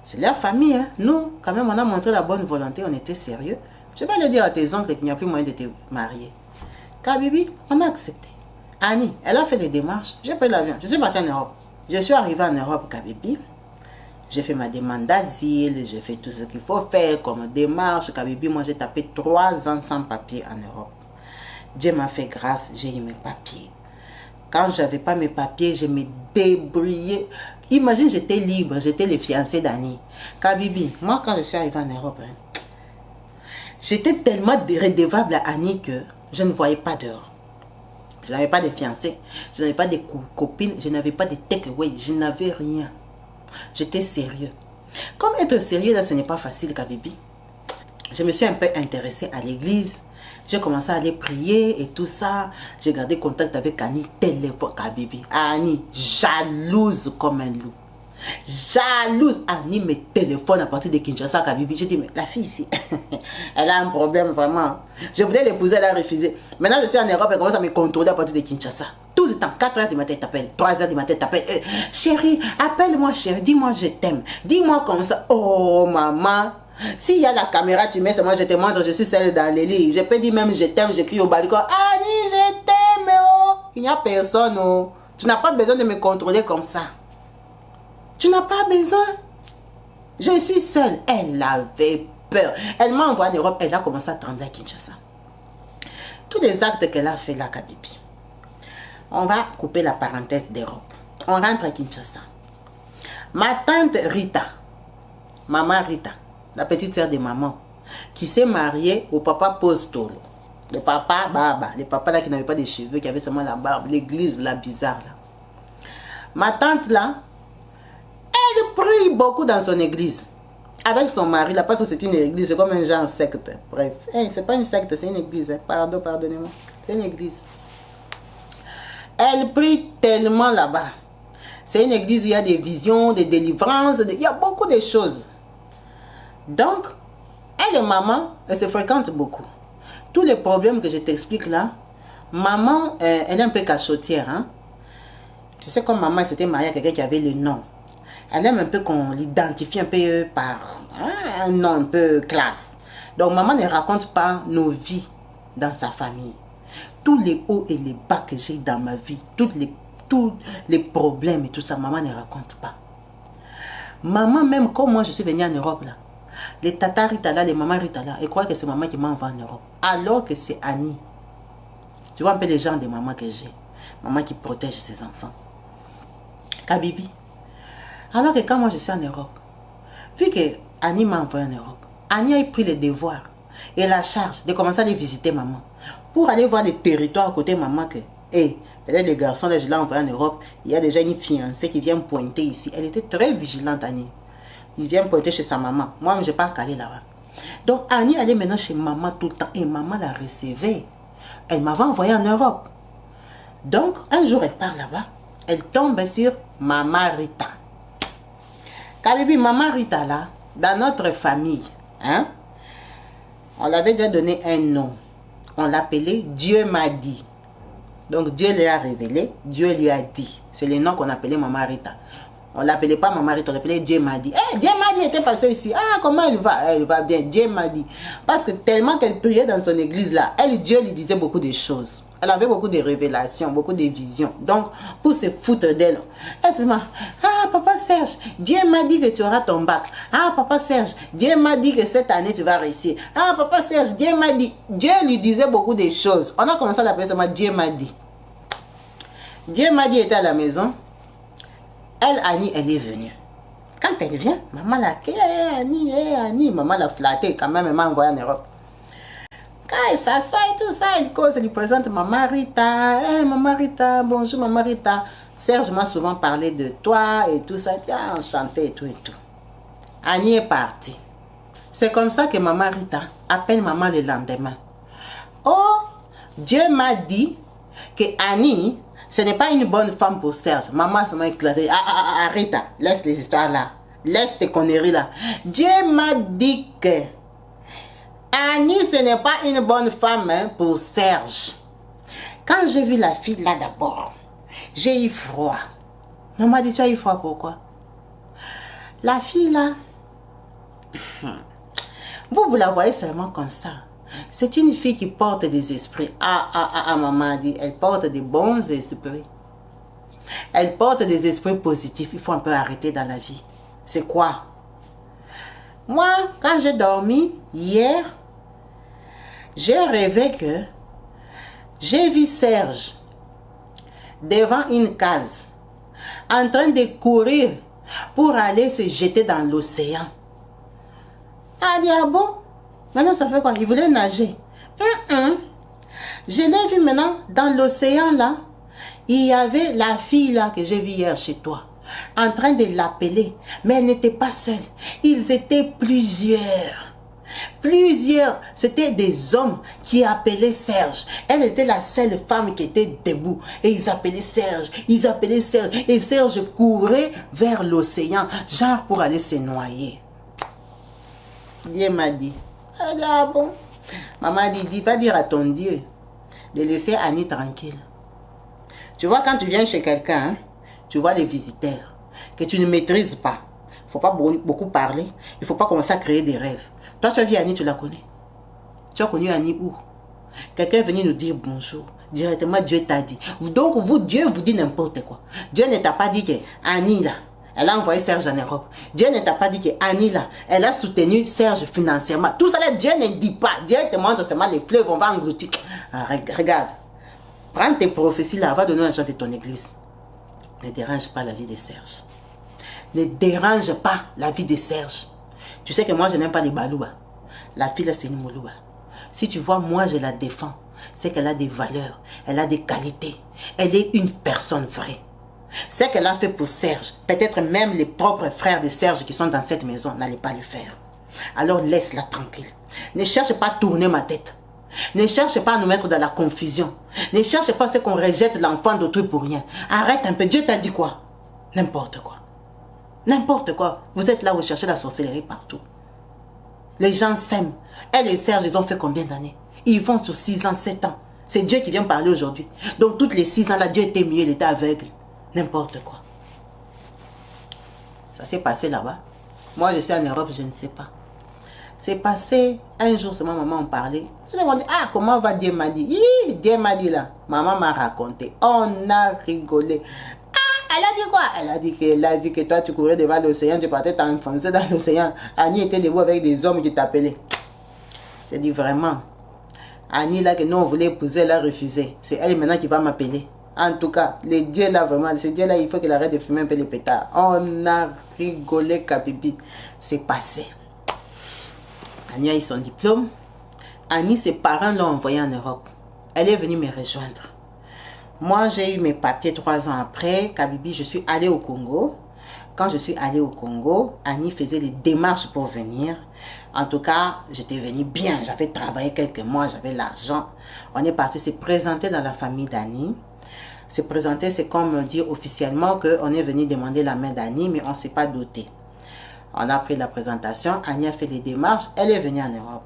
C'est leur famille, hein. Nous, quand même, on a montré la bonne volonté, on était sérieux. Je vais le dire à tes oncles qu'il n'y a plus moyen de te marier. Kabibi, on a accepté. Annie, elle a fait les démarches. J'ai pris l'avion. Je suis partie en Europe. Je suis arrivée en Europe, Kabibi. J'ai fait ma demande d'asile. J'ai fait tout ce qu'il faut faire comme démarche. Kabibi, moi, j'ai tapé 3 ans sans papier en Europe. Dieu m'a fait grâce, j'ai eu mes papiers. Quand je n'avais pas mes papiers, je me débrouillais. Imagine, j'étais libre, j'étais le fiancé d'Annie. Kabibi, moi, quand je suis arrivée en Europe, hein, j'étais tellement redevable à Annie que je ne voyais pas dehors. Je n'avais pas de fiancés, je n'avais pas de copines, je n'avais pas de takeaway, je n'avais rien. J'étais sérieux. Comme être sérieux, là, ce n'est pas facile, Kabibi. Je me suis un peu intéressée à l'église. J'ai commencé à aller prier et tout ça. J'ai gardé contact avec Annie, téléphone, Kabibi. Annie, jalouse comme un loup. Jalouse. Annie me téléphone à partir de Kinshasa, Kabibi. J'ai dit, mais la fille ici, elle a un problème vraiment. Je voulais l'épouser, elle a refusé. Maintenant, je suis en Europe, elle commence à me contrôler à partir de Kinshasa. Tout le temps, 4 heures du matin, elle t'appelle. 3 heures du matin, elle t'appelle. Chérie, appelle-moi chérie, dis-moi je t'aime. Dis-moi comme ça. Oh, maman. S'il y a la caméra, tu mets sur moi, je te montre, je suis celle dans les lits. Je peux dire même je t'aime, j'écris au balcon. Annie, je t'aime, oh. Il n'y a personne, oh. Tu n'as pas besoin de me contrôler comme ça. Tu n'as pas besoin. Je suis seule. Elle avait peur. Elle m'a envoyé en Europe, elle a commencé à trembler à Kinshasa. Tous les actes qu'elle a fait là, Kabibi. On va couper la parenthèse d'Europe. On rentre à Kinshasa. Ma tante Rita, maman Rita, la petite sœur de maman, qui s'est mariée au papa Postolo. Le papa Baba, le papa là qui n'avait pas de cheveux, qui avait seulement la barbe, l'église là bizarre là. Ma tante là, elle prie beaucoup dans son église. Avec son mari là, parce que c'est une église, c'est comme un genre secte. Bref, hey, c'est pas une secte, c'est une église. Hein. Pardon, pardonnez-moi. C'est une église. Elle prie tellement là-bas. C'est une église où il y a des visions, des délivrances, il y a beaucoup de choses. Donc, elle et maman, elles se fréquentent beaucoup. Tous les problèmes que je t'explique là, maman, elle est un peu cachotière. Hein? Tu sais, comme maman, elle s'était mariée à quelqu'un qui avait le nom. Elle aime un peu qu'on l'identifie un peu par un nom un peu classe. Donc, maman ne raconte pas nos vies dans sa famille. Tous les hauts et les bas que j'ai dans ma vie, tous les problèmes et tout ça, maman ne raconte pas. Maman, même comme moi, je suis venue en Europe là, les tatas Rita là, les mamans Rita là, elle croit que c'est maman qui m'envoie en Europe. Alors que c'est Annie. Tu vois un peu les gens de maman que j'ai. Maman qui protège ses enfants. Kabibi. Alors que quand moi je suis en Europe, vu que Annie m'a envoyé en Europe, Annie a pris le devoir et la charge de commencer à aller visiter maman. Pour aller voir les territoires à côté de maman que, hey, peut-être le garçon là, je l'ai envoyé en Europe, il y a déjà une fiancée qui vient pointer ici. Elle était très vigilante, Annie. Il vient pointer chez sa maman. Moi, je n'ai pas calé là-bas. Donc, Annie allait maintenant chez maman tout le temps. Et maman la recevait. Elle m'avait envoyé en Europe. Donc, un jour, elle part là-bas. Elle tombe sur Maman Rita. Kabibi, Maman Rita, là, dans notre famille, hein, on l'avait déjà donné un nom. On l'appelait Dieu m'a dit. Donc, Dieu lui a révélé, Dieu lui a dit. C'est le nom qu'on appelait Maman Rita. On ne l'appelait pas Maman Rita, on l'appelait Dieu m'a dit. Eh, Dieu m'a dit, elle était passée ici. Ah, comment elle va? Elle va bien, Dieu m'a dit. Parce que tellement qu'elle priait dans son église là, Dieu lui disait beaucoup de choses. Elle avait beaucoup de révélations, beaucoup de visions. Donc, pour se foutre d'elle, elle se dit, ah, Papa Serge, Dieu m'a dit que tu auras ton bac. Ah, Papa Serge, Dieu m'a dit que cette année, tu vas réussir. Ah, Papa Serge, Dieu m'a dit. Dieu lui disait beaucoup de choses. On a commencé à l'appeler seulement Dieu m'a dit. Dieu m'a dit, elle était à la maison. Elle, Annie, elle est venue. Quand elle vient, maman l'a Annie, maman l'a flattée. Quand même, elle m'a envoyé en Europe. Quand elle s'assoit et tout ça, elle cause, elle lui présente Maman Rita. Hey, Maman Rita, bonjour Maman Rita. Serge m'a souvent parlé de toi et tout ça. Elle était enchantée et tout et tout. Annie est partie. C'est comme ça que Maman Rita appelle maman le lendemain. Oh, Dieu m'a dit que Annie, ce n'est pas une bonne femme pour Serge. Maman m'a éclairé. Arrête, laisse les histoires là. Laisse tes conneries là. Dieu m'a dit que Annie, ce n'est pas une bonne femme hein, pour Serge. Quand j'ai vu la fille là d'abord, J'ai eu froid. Maman dit, tu as eu froid, pourquoi? La fille là, vous la voyez seulement comme ça. C'est une fille qui porte des esprits. Maman a dit, elle porte des bons esprits. Elle porte des esprits positifs. Il faut un peu arrêter dans la vie. C'est quoi? Moi, quand j'ai dormi hier, j'ai rêvé que j'ai vu Serge devant une case en train de courir pour aller se jeter dans l'océan. Elle a dit, ah bon? Maintenant, ça fait quoi? Il voulait nager. Je l'ai vu maintenant dans l'océan là. Il y avait la fille là que j'ai vue hier chez toi, en train de l'appeler. Mais elle n'était pas seule. Ils étaient plusieurs. Plusieurs. C'était des hommes qui appelaient Serge. Elle était la seule femme qui était debout. Et ils appelaient Serge. Ils appelaient Serge. Et Serge courait vers l'océan, genre pour aller se noyer. Dieu m'a dit. Elle dit, ah bon? Maman a dit, va dire à ton Dieu de laisser Annie tranquille. Tu vois, quand tu viens chez quelqu'un, hein, tu vois les visiteurs que tu ne maîtrises pas. Il ne faut pas beaucoup parler. Il ne faut pas commencer à créer des rêves. Toi, tu as vu Annie, tu la connais. Tu as connu Annie où? Quelqu'un est venu nous dire bonjour. Directement, Dieu t'a dit. Donc, Dieu vous dit n'importe quoi. Dieu ne t'a pas dit que Annie, là, elle a envoyé Serge en Europe. Dieu ne t'a pas dit que Annie, là, elle a soutenu Serge financièrement. Tout ça, là, Dieu ne dit pas. Dieu te montre seulement les fleuves, on va engloutir. Regarde. Prends tes prophéties là, va donner l'argent de ton église. Ne dérange pas la vie de Serge. Ne dérange pas la vie de Serge. Tu sais que moi, je n'aime pas les balouba. La fille là, c'est une moulouba. Si tu vois, moi, je la défends. C'est qu'elle a des valeurs, elle a des qualités. Elle est une personne vraie. Ce qu'elle a fait pour Serge, peut-être même les propres frères de Serge qui sont dans cette maison n'allaient pas le faire. Alors laisse-la tranquille. Ne cherche pas à tourner ma tête. Ne cherche pas à nous mettre dans la confusion. Ne cherche pas à ce qu'on rejette l'enfant d'autrui pour rien. Arrête un peu. Dieu t'a dit quoi? N'importe quoi. N'importe quoi. Vous êtes là, vous cherchez la sorcellerie partout. Les gens s'aiment. Elle et Serge, ils ont fait combien d'années? Ils vont sur 6 ans, 7 ans. C'est Dieu qui vient parler aujourd'hui. Donc toutes les 6 ans là, Dieu était mieux, il était aveugle. N'importe quoi. Ça s'est passé là-bas. Moi, je suis en Europe, je ne sais pas. C'est passé, un jour, seulement maman en parlait. Je lui ai demandé, ah, comment va Dieu m'a dit? Dieu m'a dit là. Maman m'a raconté. On a rigolé. Ah, elle a dit quoi? Elle a dit qu'elle a vu que toi, tu courais devant l'océan, tu partais t'enfoncer dans l'océan. Annie était debout avec des hommes qui t'appelaient. J'ai dit vraiment. Annie là, que nous, on voulait épouser, elle a refusé. C'est elle maintenant qui va m'appeler. En tout cas, les dieux là, vraiment, ce Dieu là, il faut qu'il arrête de fumer un peu les pétards. On a rigolé, Kabibi. C'est passé. Annie a eu son diplôme. Annie, ses parents l'ont envoyée en Europe. Elle est venue me rejoindre. Moi, j'ai eu mes papiers 3 ans après. Kabibi, je suis allée au Congo. Quand je suis allée au Congo, Annie faisait les démarches pour venir. En tout cas, j'étais venue bien. J'avais travaillé quelques mois, j'avais l'argent. On est parti se présenter dans la famille d'Annie. Se présenter, c'est comme dire officiellement qu'on est venu demander la main d'Annie, mais on ne s'est pas doté. On a pris la présentation, Annie a fait les démarches, elle est venue en Europe.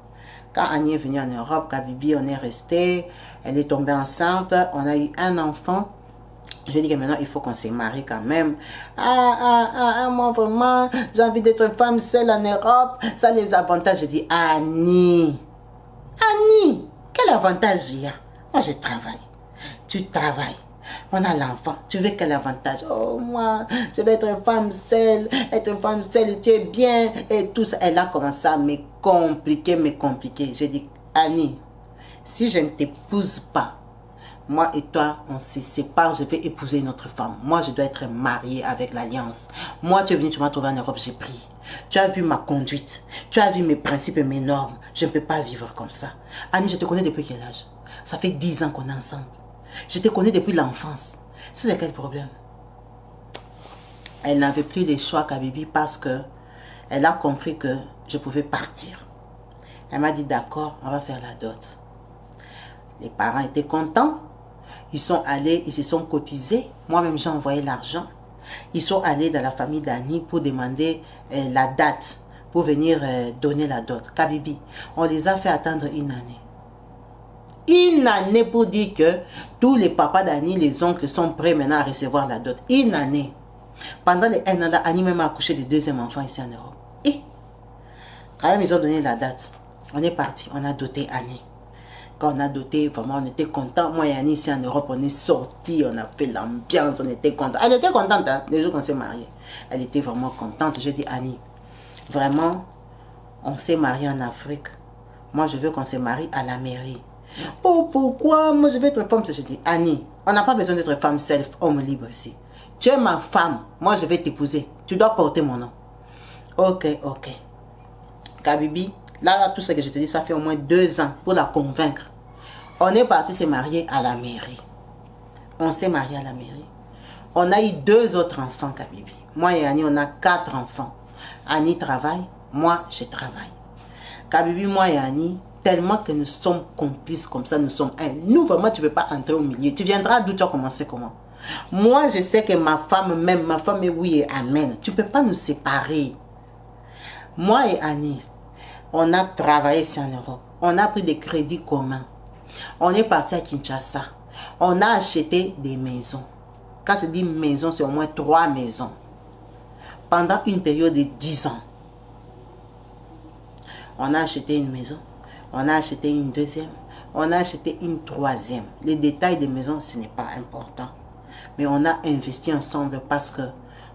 Quand Annie est venue en Europe, Kabibi, on est resté, elle est tombée enceinte, on a eu un enfant. Je dis que maintenant, il faut qu'on se marie quand même. Moi vraiment, j'ai envie d'être femme seule en Europe. Ça a les avantages. Je dis, Annie, quel avantage il y a? Moi, je travaille. Tu travailles. On a l'enfant. Tu veux quel avantage? Oh, moi, je vais être femme seule. Être femme seule, tu es bien. Et tout ça. Elle a commencé à me compliquer. J'ai dit, Annie, si je ne t'épouse pas, moi et toi, on se sépare, je vais épouser une autre femme. Moi, je dois être mariée avec l'alliance. Moi, tu es venu, tu m'as trouvé en Europe, j'ai pris. Tu as vu ma conduite. Tu as vu mes principes et mes normes. Je ne peux pas vivre comme ça. Annie, je te connais depuis quel âge? Ça fait 10 ans qu'on est ensemble. Je te connais depuis l'enfance. Ça, c'est quel problème? Elle n'avait plus les choix Kabibi parce que elle a compris que je pouvais partir. Elle m'a dit, d'accord, on va faire la dot. Les parents étaient contents. Ils sont allés, ils se sont cotisés. Moi-même, j'ai envoyé l'argent. Ils sont allés dans la famille d'Annie pour demander la date, pour venir donner la dot. Kabibi, on les a fait attendre 1 année. une année pour dire que tous les papas d'Annie, les oncles sont prêts maintenant à recevoir la dot. Une année. Pendant les 1 an, là, Annie même a accouché de 2e enfant ici en Europe. Et quand même, ils ont donné la date. On est parti, on a doté Annie. Quand on a doté, vraiment, on était content. Moi et Annie, ici en Europe, on est sortis, on a fait l'ambiance, on était content. Elle était contente, hein, les jours qu'on s'est mariés. Elle était vraiment contente. Je dis, Annie, vraiment, on s'est mariés en Afrique. Moi, je veux qu'on se marie à la mairie. Oh, pourquoi? Moi, je veux être femme. Je dis, Annie, on n'a pas besoin d'être femme self, homme libre ici. Tu es ma femme. Moi, je vais t'épouser. Tu dois porter mon nom. Ok, ok. Kabibi, là, tout ce que je te dis, ça fait au moins 2 ans pour la convaincre. On est parti se marier à la mairie. On s'est marié à la mairie. On a eu 2 autres enfants, Kabibi. Moi et Annie, on a 4 enfants. Annie travaille, moi, je travaille. Kabibi, moi et Annie, tellement que nous sommes complices comme ça, nous sommes un. Nous, vraiment, tu ne veux pas entrer au milieu. Tu viendras d'où tu as commencé comment? Moi, je sais que ma femme, même ma femme est oui et amen. Tu ne peux pas nous séparer. Moi et Annie, on a travaillé ici en Europe. On a pris des crédits communs. On est parti à Kinshasa. On a acheté des maisons. Quand je dis maison, c'est au moins 3 maisons. Pendant une période de 10 ans. On a acheté une maison. On a acheté une 2e. On a acheté une 3e. Les détails des maisons, ce n'est pas important. Mais on a investi ensemble parce que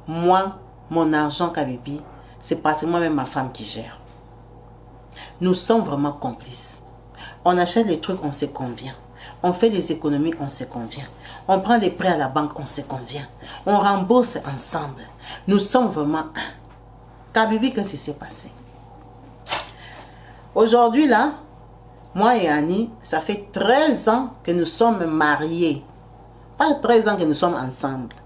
moi, mon argent, Kabibi, c'est pratiquement même ma femme qui gère. Nous sommes vraiment complices. On achète les trucs, on se convient. On fait des économies, on se convient. On prend des prêts à la banque, on se convient. On rembourse ensemble. Nous sommes vraiment un. Kabibi, qu'est-ce qui s'est passé? Aujourd'hui, là, moi et Annie, ça fait 13 ans que nous sommes mariés. Pas 13 ans que nous sommes ensemble.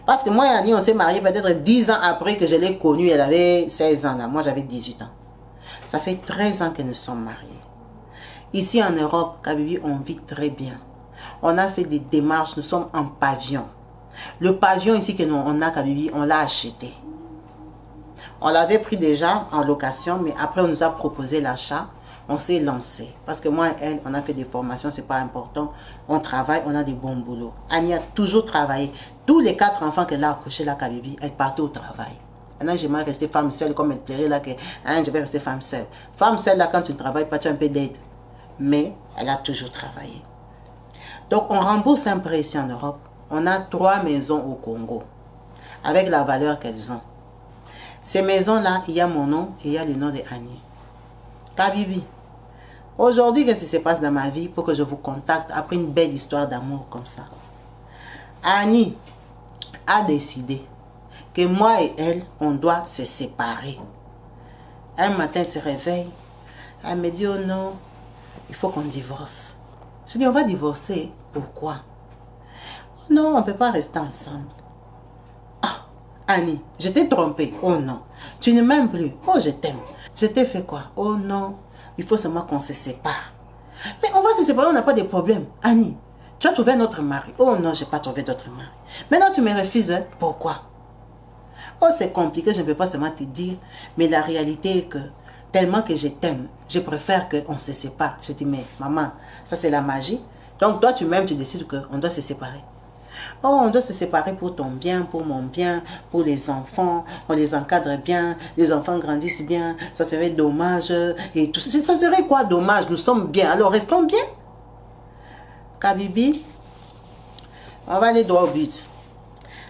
Parce que moi et Annie, on s'est mariés peut-être 10 ans après que je l'ai connue. Elle avait 16 ans, là. Moi, j'avais 18 ans. Ça fait 13 ans que nous sommes mariés. Ici en Europe, Kabibi, on vit très bien. On a fait des démarches, nous sommes en pavillon. Le pavillon ici que nous, on a, Kabibi, on l'a acheté. On l'avait pris déjà en location, mais après on nous a proposé l'achat. On s'est lancé. Parce que moi et elle, on a fait des formations, c'est pas important. On travaille, on a des bons boulots. Annie a toujours travaillé. Tous les 4 enfants qu'elle a accouchés là, Kabibi, elle partait au travail. Maintenant, j'aimerais rester femme seule, comme elle plairait là, que je vais rester femme seule. Femme seule là, quand tu ne travailles pas, tu as un peu d'aide. Mais elle a toujours travaillé. Donc, on rembourse un prêt ici en Europe. On a 3 maisons au Congo, avec la valeur qu'elles ont. Ces maisons-là, il y a mon nom et il y a le nom de Annie. Kabibi, aujourd'hui, qu'est-ce qui se passe dans ma vie pour que je vous contacte après une belle histoire d'amour comme ça? Annie a décidé que moi et elle, on doit se séparer. Un matin, elle se réveille. Elle me dit, oh non, il faut qu'on divorce. Je dis, on va divorcer. Pourquoi? Oh non, on ne peut pas rester ensemble. Ah, Annie, je t'ai trompée. Oh non, tu ne m'aimes plus. Oh, je t'aime. Je t'ai fait quoi? Oh non, il faut seulement qu'on se sépare. Mais on va se séparer, on n'a pas de problème. Annie, tu as trouvé un autre mari. Oh non, je n'ai pas trouvé d'autre mari. Maintenant, tu me refuses. Hein? Pourquoi? Oh, c'est compliqué, je ne peux pas seulement te dire. Mais la réalité est que, tellement que je t'aime, je préfère qu'on se sépare. Je dis, mais maman, ça c'est la magie. Donc toi, tu m'aimes, tu décides qu'on doit se séparer. Oh, on doit se séparer pour ton bien, pour mon bien, pour les enfants. On les encadre bien, les enfants grandissent bien. Ça serait dommage. Et tout ça. Ça serait quoi dommage? Nous sommes bien, alors restons bien. Kabibi, on va aller droit au but.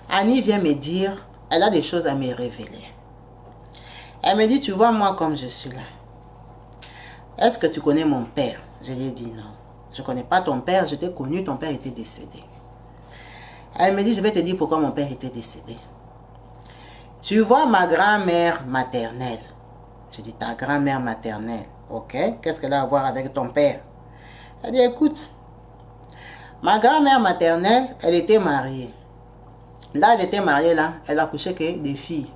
Annie vient me dire, elle a des choses à me révéler. Elle me dit, tu vois moi comme je suis là. Est-ce que tu connais mon père? Je lui ai dit non. Je ne connais pas ton père, je t'ai connu, ton père était décédé. Elle me dit, je vais te dire pourquoi mon père était décédé. Tu vois ma grand-mère maternelle. Je dis, ta grand-mère maternelle, ok? Qu'est-ce qu'elle a à voir avec ton père? Elle dit, écoute, ma grand-mère maternelle, elle était mariée. Là, elle était mariée, là, elle a couché que des filles.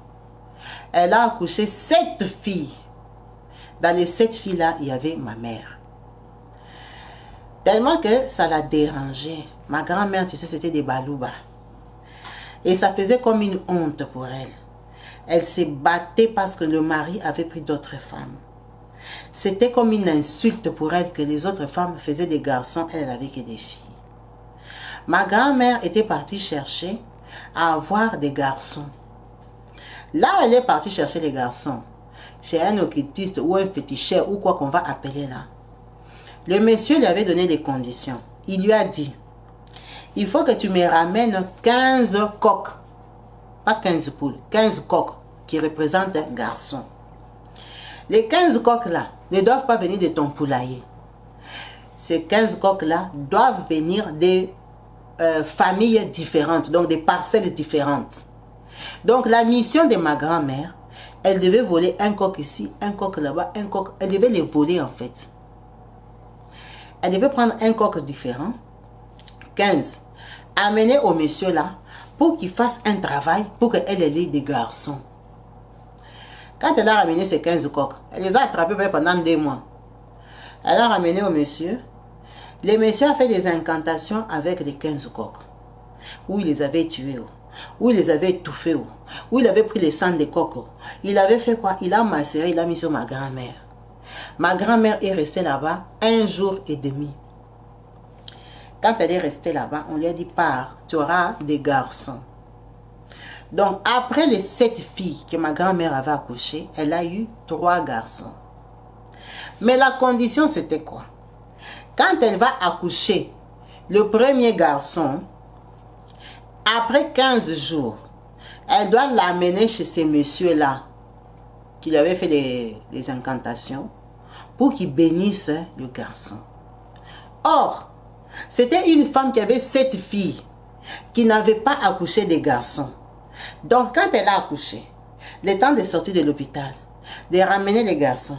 Elle a accouché 7 filles. Dans les 7 filles-là, il y avait ma mère. Tellement que ça l'a dérangée. Ma grand-mère, tu sais, c'était des balouba. Et ça faisait comme une honte pour elle. Elle s'est battue parce que le mari avait pris d'autres femmes. C'était comme une insulte pour elle que les autres femmes faisaient des garçons, elle avait que des filles. Ma grand-mère était partie chercher à avoir des garçons. Là, elle est partie chercher les garçons, chez un occultiste ou un féticheur ou quoi qu'on va appeler là. Le monsieur lui avait donné des conditions. Il lui a dit, il faut que tu me ramènes 15 coqs, pas 15 poules, 15 coqs qui représentent un garçon. Les 15 coqs là ne doivent pas venir de ton poulailler. Ces 15 coqs là doivent venir des familles différentes, donc des parcelles différentes. Donc la mission de ma grand-mère, elle devait voler un coq ici, un coq là-bas, un coq, elle devait les voler en fait. Elle devait prendre un coq différent, 15, amener au monsieur là, pour qu'il fasse un travail, pour qu'elle ait des garçons. Quand elle a ramené ces 15 coqs, elle les a attrapés pendant 2 mois. Elle a ramené au monsieur. Le monsieur a fait des incantations avec les 15 coqs. Où il les avait tués, où il les avait étouffés, où il avait pris le sang des coqs. Il avait fait quoi? Il a macéré, il a mis sur ma grand-mère. Ma grand-mère est restée là-bas 1 jour et demi. Quand elle est restée là-bas, on lui a dit, pars, tu auras des garçons. Donc, après les 7 filles que ma grand-mère avait accouchées, elle a eu 3 garçons. Mais la condition, c'était quoi? Quand elle va accoucher le premier garçon, après 15 jours, elle doit l'amener chez ces messieurs-là, qui lui avaient fait les incantations, pour qu'ils bénissent le garçon. Or, c'était une femme qui avait 7 filles, qui n'avait pas accouché des garçons. Donc, quand elle a accouché, le temps de sortir de l'hôpital, de ramener les garçons,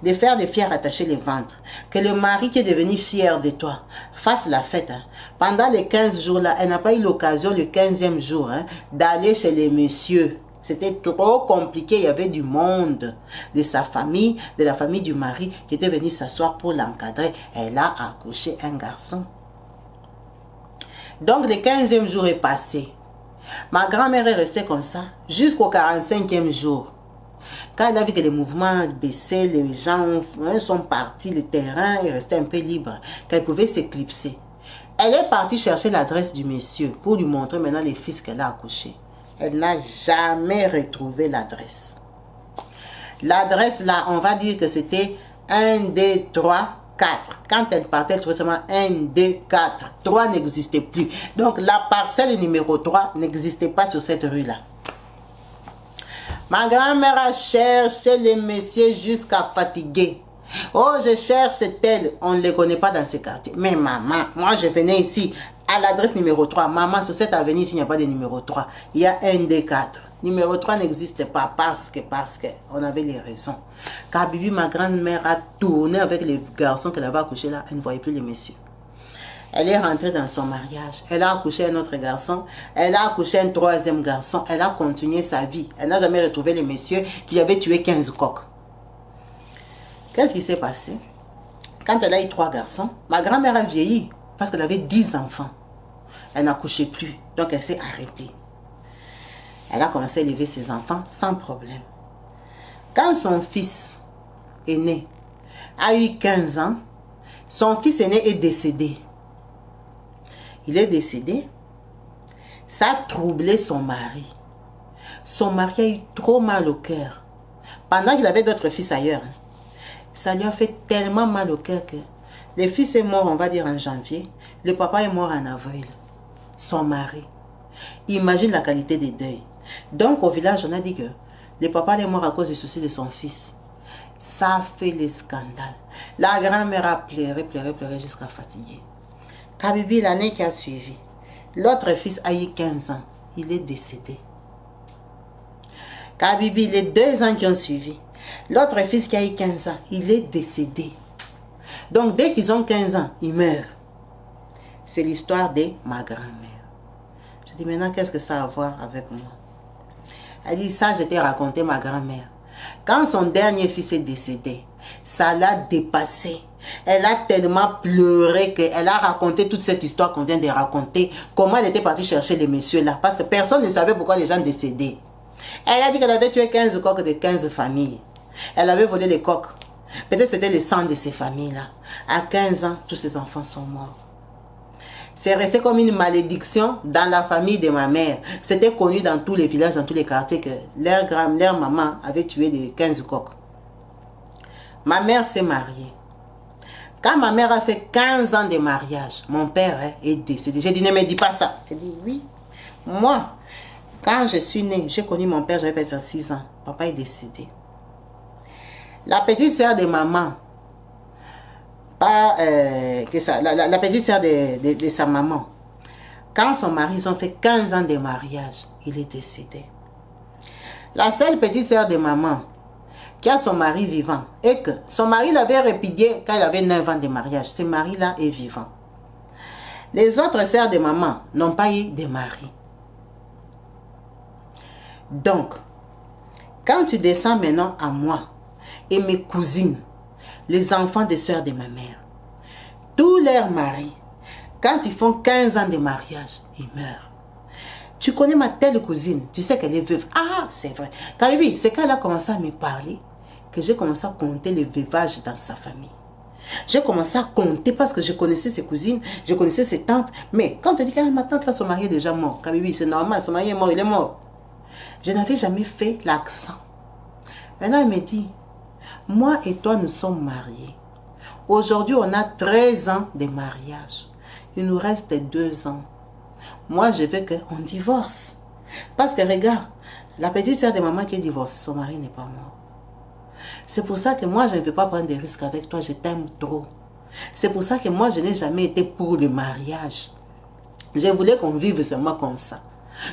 de faire des fiers attacher les ventres, que le mari qui est devenu fier de toi fasse la fête. Pendant les 15 jours-là, elle n'a pas eu l'occasion le 15e jour d'aller chez les messieurs. C'était trop compliqué, il y avait du monde de sa famille, de la famille du mari qui était venu s'asseoir pour l'encadrer. Elle a accouché un garçon. Donc le 15e jour est passé. Ma grand-mère est restée comme ça jusqu'au 45e jour. Quand elle a vu que les mouvements baissaient, les gens sont partis, le terrain est resté un peu libre, qu'elle pouvait s'éclipser. Elle est partie chercher l'adresse du monsieur pour lui montrer maintenant les fils qu'elle a accouchés. Elle n'a jamais retrouvé l'adresse. L'adresse là, on va dire que c'était 1, 2, 3, 4. Quand elle partait, elle trouvait seulement 1, 2, 4. 3 n'existait plus. Donc la parcelle numéro 3 n'existait pas sur cette rue-là. Ma grand-mère a cherché les messieurs jusqu'à fatiguer. Oh, je cherche tel. On ne les connaît pas dans ces quartiers. Mais maman, moi je venais ici à l'adresse numéro 3. Maman, sur cette avenue ici, il n'y a pas de numéro 3. Il y a 1, 2, 4. Numéro 3 n'existe pas parce que on avait les raisons. Car Bibi, ma grand-mère a tourné avec les garçons qu'elle avait accouchés là. Elle ne voyait plus les messieurs. Elle est rentrée dans son mariage. Elle a accouché un autre garçon. Elle a accouché un 3e garçon. Elle a continué sa vie. Elle n'a jamais retrouvé les messieurs qui avaient tué 15 coqs. Qu'est-ce qui s'est passé? Quand elle a eu 3 garçons, ma grand-mère a vieilli parce qu'elle avait 10 enfants. Elle n'accouchait plus. Donc elle s'est arrêtée. Elle a commencé à élever ses enfants sans problème. Quand son fils aîné a eu 15 ans, son fils aîné est décédé. Il est décédé. Ça a troublé son mari. Son mari a eu trop mal au cœur. Pendant qu'il avait d'autres fils ailleurs. Ça lui a fait tellement mal au cœur que le fils est mort, on va dire en janvier. Le papa est mort en avril. Son mari. Imagine la qualité des deuils. Donc au village, on a dit que le papa est mort à cause du souci de son fils. Ça a fait le scandale. La grand-mère a pleuré jusqu'à fatiguer. Kabibi, l'année qui a suivi, l'autre fils a eu 15 ans. Il est décédé. Kabibi, les 2 ans qui ont suivi, l'autre fils qui a eu 15 ans, il est décédé. Donc, dès qu'ils ont 15 ans, ils meurent. C'est l'histoire de ma grand-mère. Je dis, maintenant, qu'est-ce que ça a à voir avec moi? Elle dit, ça, je t'ai raconté ma grand-mère. Quand son dernier fils est décédé, ça l'a dépassé. Elle a tellement pleuré qu'elle a raconté toute cette histoire qu'on vient de raconter. Comment elle était partie chercher les messieurs là. Parce que personne ne savait pourquoi les gens décédaient. Elle a dit qu'elle avait tué 15 coqs de 15 familles. Elle avait volé les coqs. Peut-être c'était le sang de ces familles-là. À 15 ans, tous ces enfants sont morts. C'est resté comme une malédiction dans la famille de ma mère. C'était connu dans tous les villages, dans tous les quartiers que leur maman avait tué des 15 coqs. Ma mère s'est mariée. Quand ma mère a fait 15 ans de mariage, mon père est décédé. J'ai dit, ne me dis pas ça. J'ai dit, oui. Moi, quand je suis née, j'ai connu mon père, j'avais peut-être 6 ans. Papa est décédé. La petite sœur de maman, pas que ça, la petite sœur de sa maman, quand son mari, ils ont fait 15 ans de mariage, il est décédé. La seule petite sœur de maman, qui a son mari vivant, et que son mari l'avait répudié quand il avait 9 ans de mariage. Ce mari-là est vivant. Les autres sœurs de maman n'ont pas eu de mari. Donc, quand tu descends maintenant à moi et mes cousines, les enfants des sœurs de ma mère, tous leurs maris, quand ils font 15 ans de mariage, ils meurent. Tu connais ma telle cousine, tu sais qu'elle est veuve. Ah, c'est vrai. Caribi, c'est quand elle a commencé à me parler que j'ai commencé à compter les veuvages dans sa famille. J'ai commencé à compter parce que je connaissais ses cousines, je connaissais ses tantes. Mais quand tu dis que ma tante là, son mari est déjà mort, Caribi, c'est normal, son mari est mort, il est mort. Je n'avais jamais fait l'accent. Maintenant, elle me dit, moi et toi, nous sommes mariés. Aujourd'hui, on a 13 ans de mariage. Il nous reste 2 ans. Moi, je veux qu'on divorce. Parce que regarde, la petite sœur de maman qui est divorcée, son mari n'est pas mort. C'est pour ça que moi, je ne veux pas prendre des risques avec toi, je t'aime trop. C'est pour ça que moi, je n'ai jamais été pour le mariage. Je voulais qu'on vive seulement comme ça.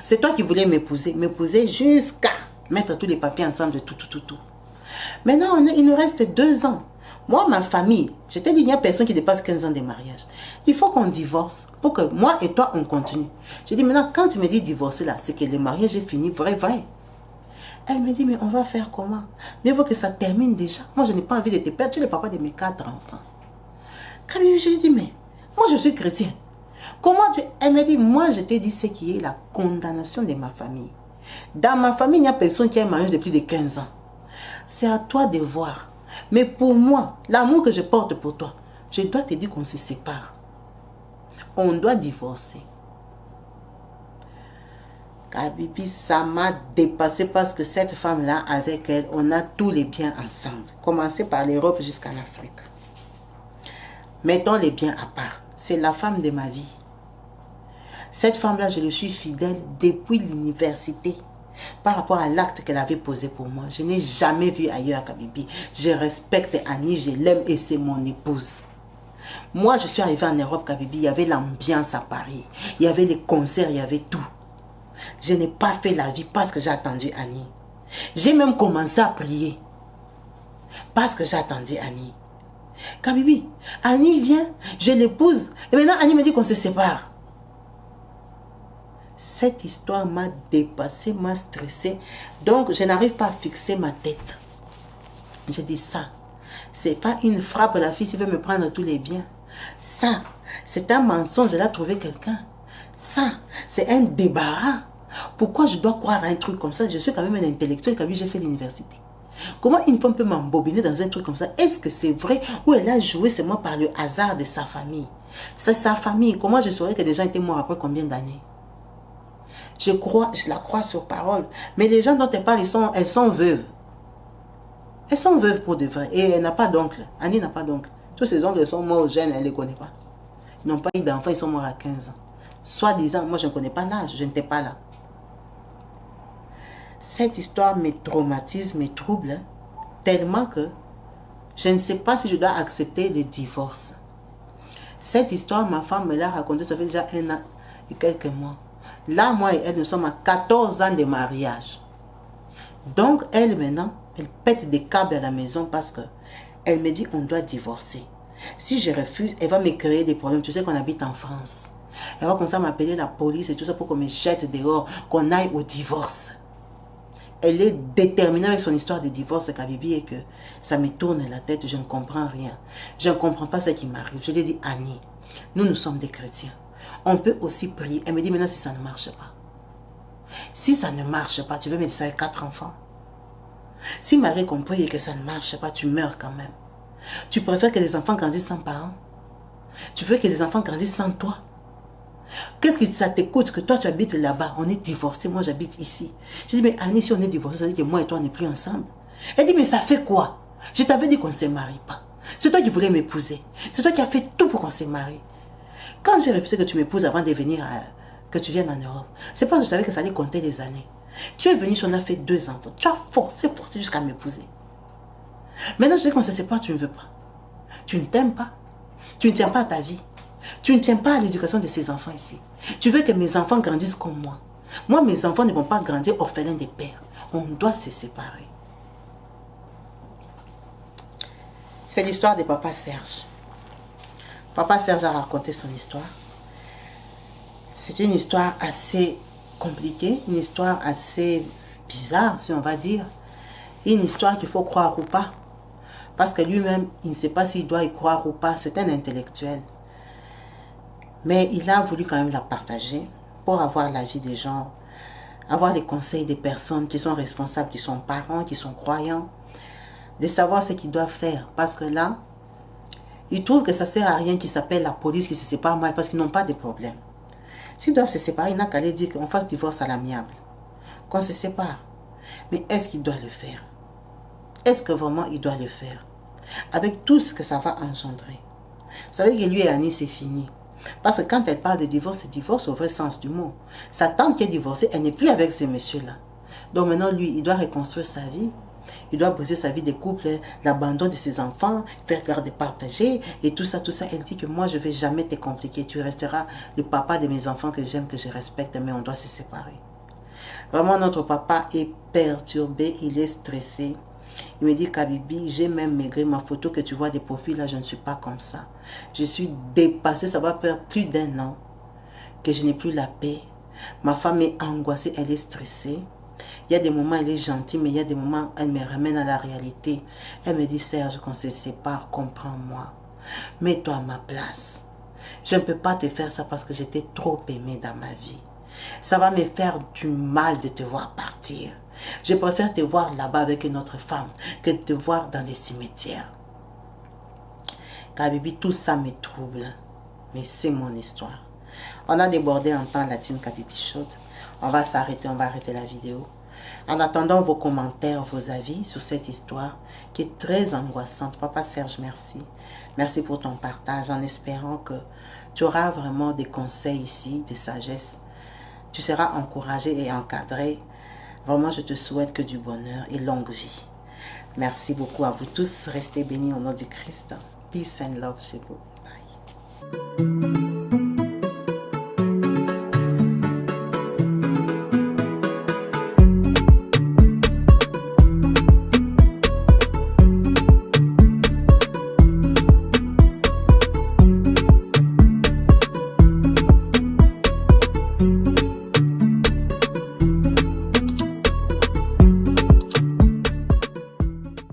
C'est toi qui voulais m'épouser jusqu'à mettre tous les papiers ensemble de tout. Maintenant, il nous reste 2 ans. Moi, ma famille, je t'ai dit, il n'y a personne qui dépasse 15 ans de mariage. Il faut qu'on divorce pour que moi et toi, on continue. Je dis, maintenant, quand tu me dis divorcer là, c'est que le mariage est fini, vrai. Elle me dit, mais on va faire comment? Mieux vaut que ça termine déjà. Moi, je n'ai pas envie de te perdre. Tu es le papa de mes 4 enfants. Quand je lui dis, mais moi, je suis chrétien. Comment tu... Elle me dit, moi, je t'ai dit ce qui est la condamnation de ma famille. Dans ma famille, il n'y a personne qui a un mariage de plus de 15 ans. C'est à toi de voir. Mais pour moi, l'amour que je porte pour toi, je dois te dire qu'on se sépare. On doit divorcer. Kabibi, ça m'a dépassé parce que cette femme-là, avec elle, on a tous les biens ensemble. Commencer par l'Europe jusqu'à l'Afrique. Mettons les biens à part. C'est la femme de ma vie. Cette femme-là, je lui suis fidèle depuis l'université. Par rapport à l'acte qu'elle avait posé pour moi. Je n'ai jamais vu ailleurs Kabibi. Je respecte Annie, je l'aime et c'est mon épouse. Moi, je suis arrivée en Europe, Kabibi. Il y avait l'ambiance à Paris. Il y avait les concerts, il y avait tout. Je n'ai pas fait la vie parce que j'ai attendu Annie. J'ai même commencé à prier. Parce que j'ai attendu Annie. Kabibi, Annie vient, je l'épouse. Et maintenant, Annie me dit qu'on se sépare. Cette histoire m'a dépassé, m'a stressé. Donc, je n'arrive pas à fixer ma tête. Je dis ça. C'est pas une frappe, la fille, qui veut me prendre tous les biens. Ça, c'est un mensonge, elle a trouvé quelqu'un. Ça, c'est un débarras. Pourquoi je dois croire à un truc comme ça? Je suis quand même un intellectuel, quand j'ai fait l'université. Comment une femme peut m'embobiner dans un truc comme ça? Est-ce que c'est vrai ou elle a joué seulement par le hasard de sa famille? C'est sa famille. Comment je saurais que des gens étaient morts après combien d'années? Je la crois sur parole. Mais les gens dont elle parle, elles sont veuves. Elles sont veuves pour de vrai. Et elle n'a pas d'oncle. Annie n'a pas d'oncle. Tous ses oncles sont morts jeunes, elle ne les connaît pas. Ils n'ont pas eu d'enfants, ils sont morts à 15 ans. Soi-disant, moi je ne connais pas l'âge, je n'étais pas là. Cette histoire me traumatise, me trouble, tellement que je ne sais pas si je dois accepter le divorce. Cette histoire, ma femme me l'a racontée, ça fait déjà 1 an et quelques mois. Là, moi et elle, nous sommes à 14 ans de mariage. Donc, elle, maintenant, elle pète des câbles à la maison parce que elle me dit on doit divorcer. Si je refuse, elle va me créer des problèmes. Tu sais qu'on habite en France. Elle va commencer à m'appeler la police et tout ça pour qu'on me jette dehors, qu'on aille au divorce. Elle est déterminée avec son histoire de divorce, Kabibi, et que ça me tourne la tête, je ne comprends rien. Je ne comprends pas ce qui m'arrive. Je lui ai dit, Annie, nous sommes des chrétiens. On peut aussi prier. Elle me dit, maintenant, si ça ne marche pas. Si ça ne marche pas, tu veux me laisser avec 4 enfants. Si Marie qu'on prie et que ça ne marche pas, tu meurs quand même. Tu préfères que les enfants grandissent sans parents? Tu veux que les enfants grandissent sans toi? Qu'est-ce que ça t'écoute que toi tu habites là-bas? On est divorcés, moi j'habite ici. Je dis, mais Annie, si on est divorcés, ça veut dire que moi et toi on n'est plus ensemble. Elle dit, mais ça fait quoi? Je t'avais dit qu'on ne se marie pas. C'est toi qui voulais m'épouser. C'est toi qui as fait tout pour qu'on se marie. Quand j'ai refusé que tu m'épouses avant de venir, que tu viennes en Europe, c'est parce que je savais que ça allait compter des années. Tu es venu, on a fait 2 enfants. Tu as forcé jusqu'à m'épouser. Maintenant, je dis qu'on se sépare, tu ne veux pas. Tu ne t'aimes pas. Tu ne tiens pas à ta vie. Tu ne tiens pas à l'éducation de ces enfants ici. Tu veux que mes enfants grandissent comme moi. Moi, mes enfants ne vont pas grandir orphelins des pères. On doit se séparer. C'est l'histoire de Papa Serge. Papa Serge a raconté son histoire. C'est une histoire assez compliquée, une histoire assez bizarre, si on va dire. Une histoire qu'il faut croire ou pas. Parce que lui-même, il ne sait pas s'il doit y croire ou pas. C'est un intellectuel. Mais il a voulu quand même la partager pour avoir l'avis des gens, avoir les conseils des personnes qui sont responsables, qui sont parents, qui sont croyants, de savoir ce qu'ils doivent faire. Parce que là, ils trouvent que ça ne sert à rien qu'ils s'appellent la police, qui se séparent mal parce qu'ils n'ont pas de problème. S'ils doivent se séparer, il n'a qu'à aller dire qu'on fasse divorce à l'amiable, qu'on se sépare. Mais est-ce qu'il doit le faire? Est-ce que vraiment il doit le faire? Avec tout ce que ça va engendrer. Vous savez que lui et Annie, c'est fini. Parce que quand elle parle de divorce, c'est divorce au vrai sens du mot. Sa tante qui est divorcée, elle n'est plus avec ce monsieur-là. Donc maintenant, lui, il doit reconstruire sa vie. Il doit briser sa vie de couple, l'abandon de ses enfants, faire garde partagée et tout ça, tout ça. Elle dit que moi, je ne vais jamais te compliquer. Tu resteras le papa de mes enfants que j'aime, que je respecte, mais on doit se séparer. Vraiment, notre papa est perturbé, il est stressé. Il me dit, Kabibi, j'ai même maigri ma photo que tu vois des profils, là, je ne suis pas comme ça. Je suis dépassée, ça va faire plus d'1 an que je n'ai plus la paix. Ma femme est angoissée, elle est stressée. Il y a des moments, elle est gentille, mais il y a des moments, elle me ramène à la réalité. Elle me dit, Serge, qu'on se sépare, comprends-moi. Mets-toi à ma place. Je ne peux pas te faire ça parce que j'étais trop aimée dans ma vie. Ça va me faire du mal de te voir partir. Je préfère te voir là-bas avec une autre femme que de te voir dans les cimetières. Kabibi, tout ça me trouble. Mais c'est mon histoire. On a débordé en temps la team Kabibi Chaude. On va s'arrêter, on va arrêter la vidéo. En attendant vos commentaires, vos avis sur cette histoire qui est très angoissante. Papa Serge, merci. Merci pour ton partage en espérant que tu auras vraiment des conseils ici, des sagesses. Tu seras encouragé et encadré. Vraiment, je te souhaite que du bonheur et longue vie. Merci beaucoup à vous tous. Restez bénis au nom du Christ. Peace and love chez vous. Bye.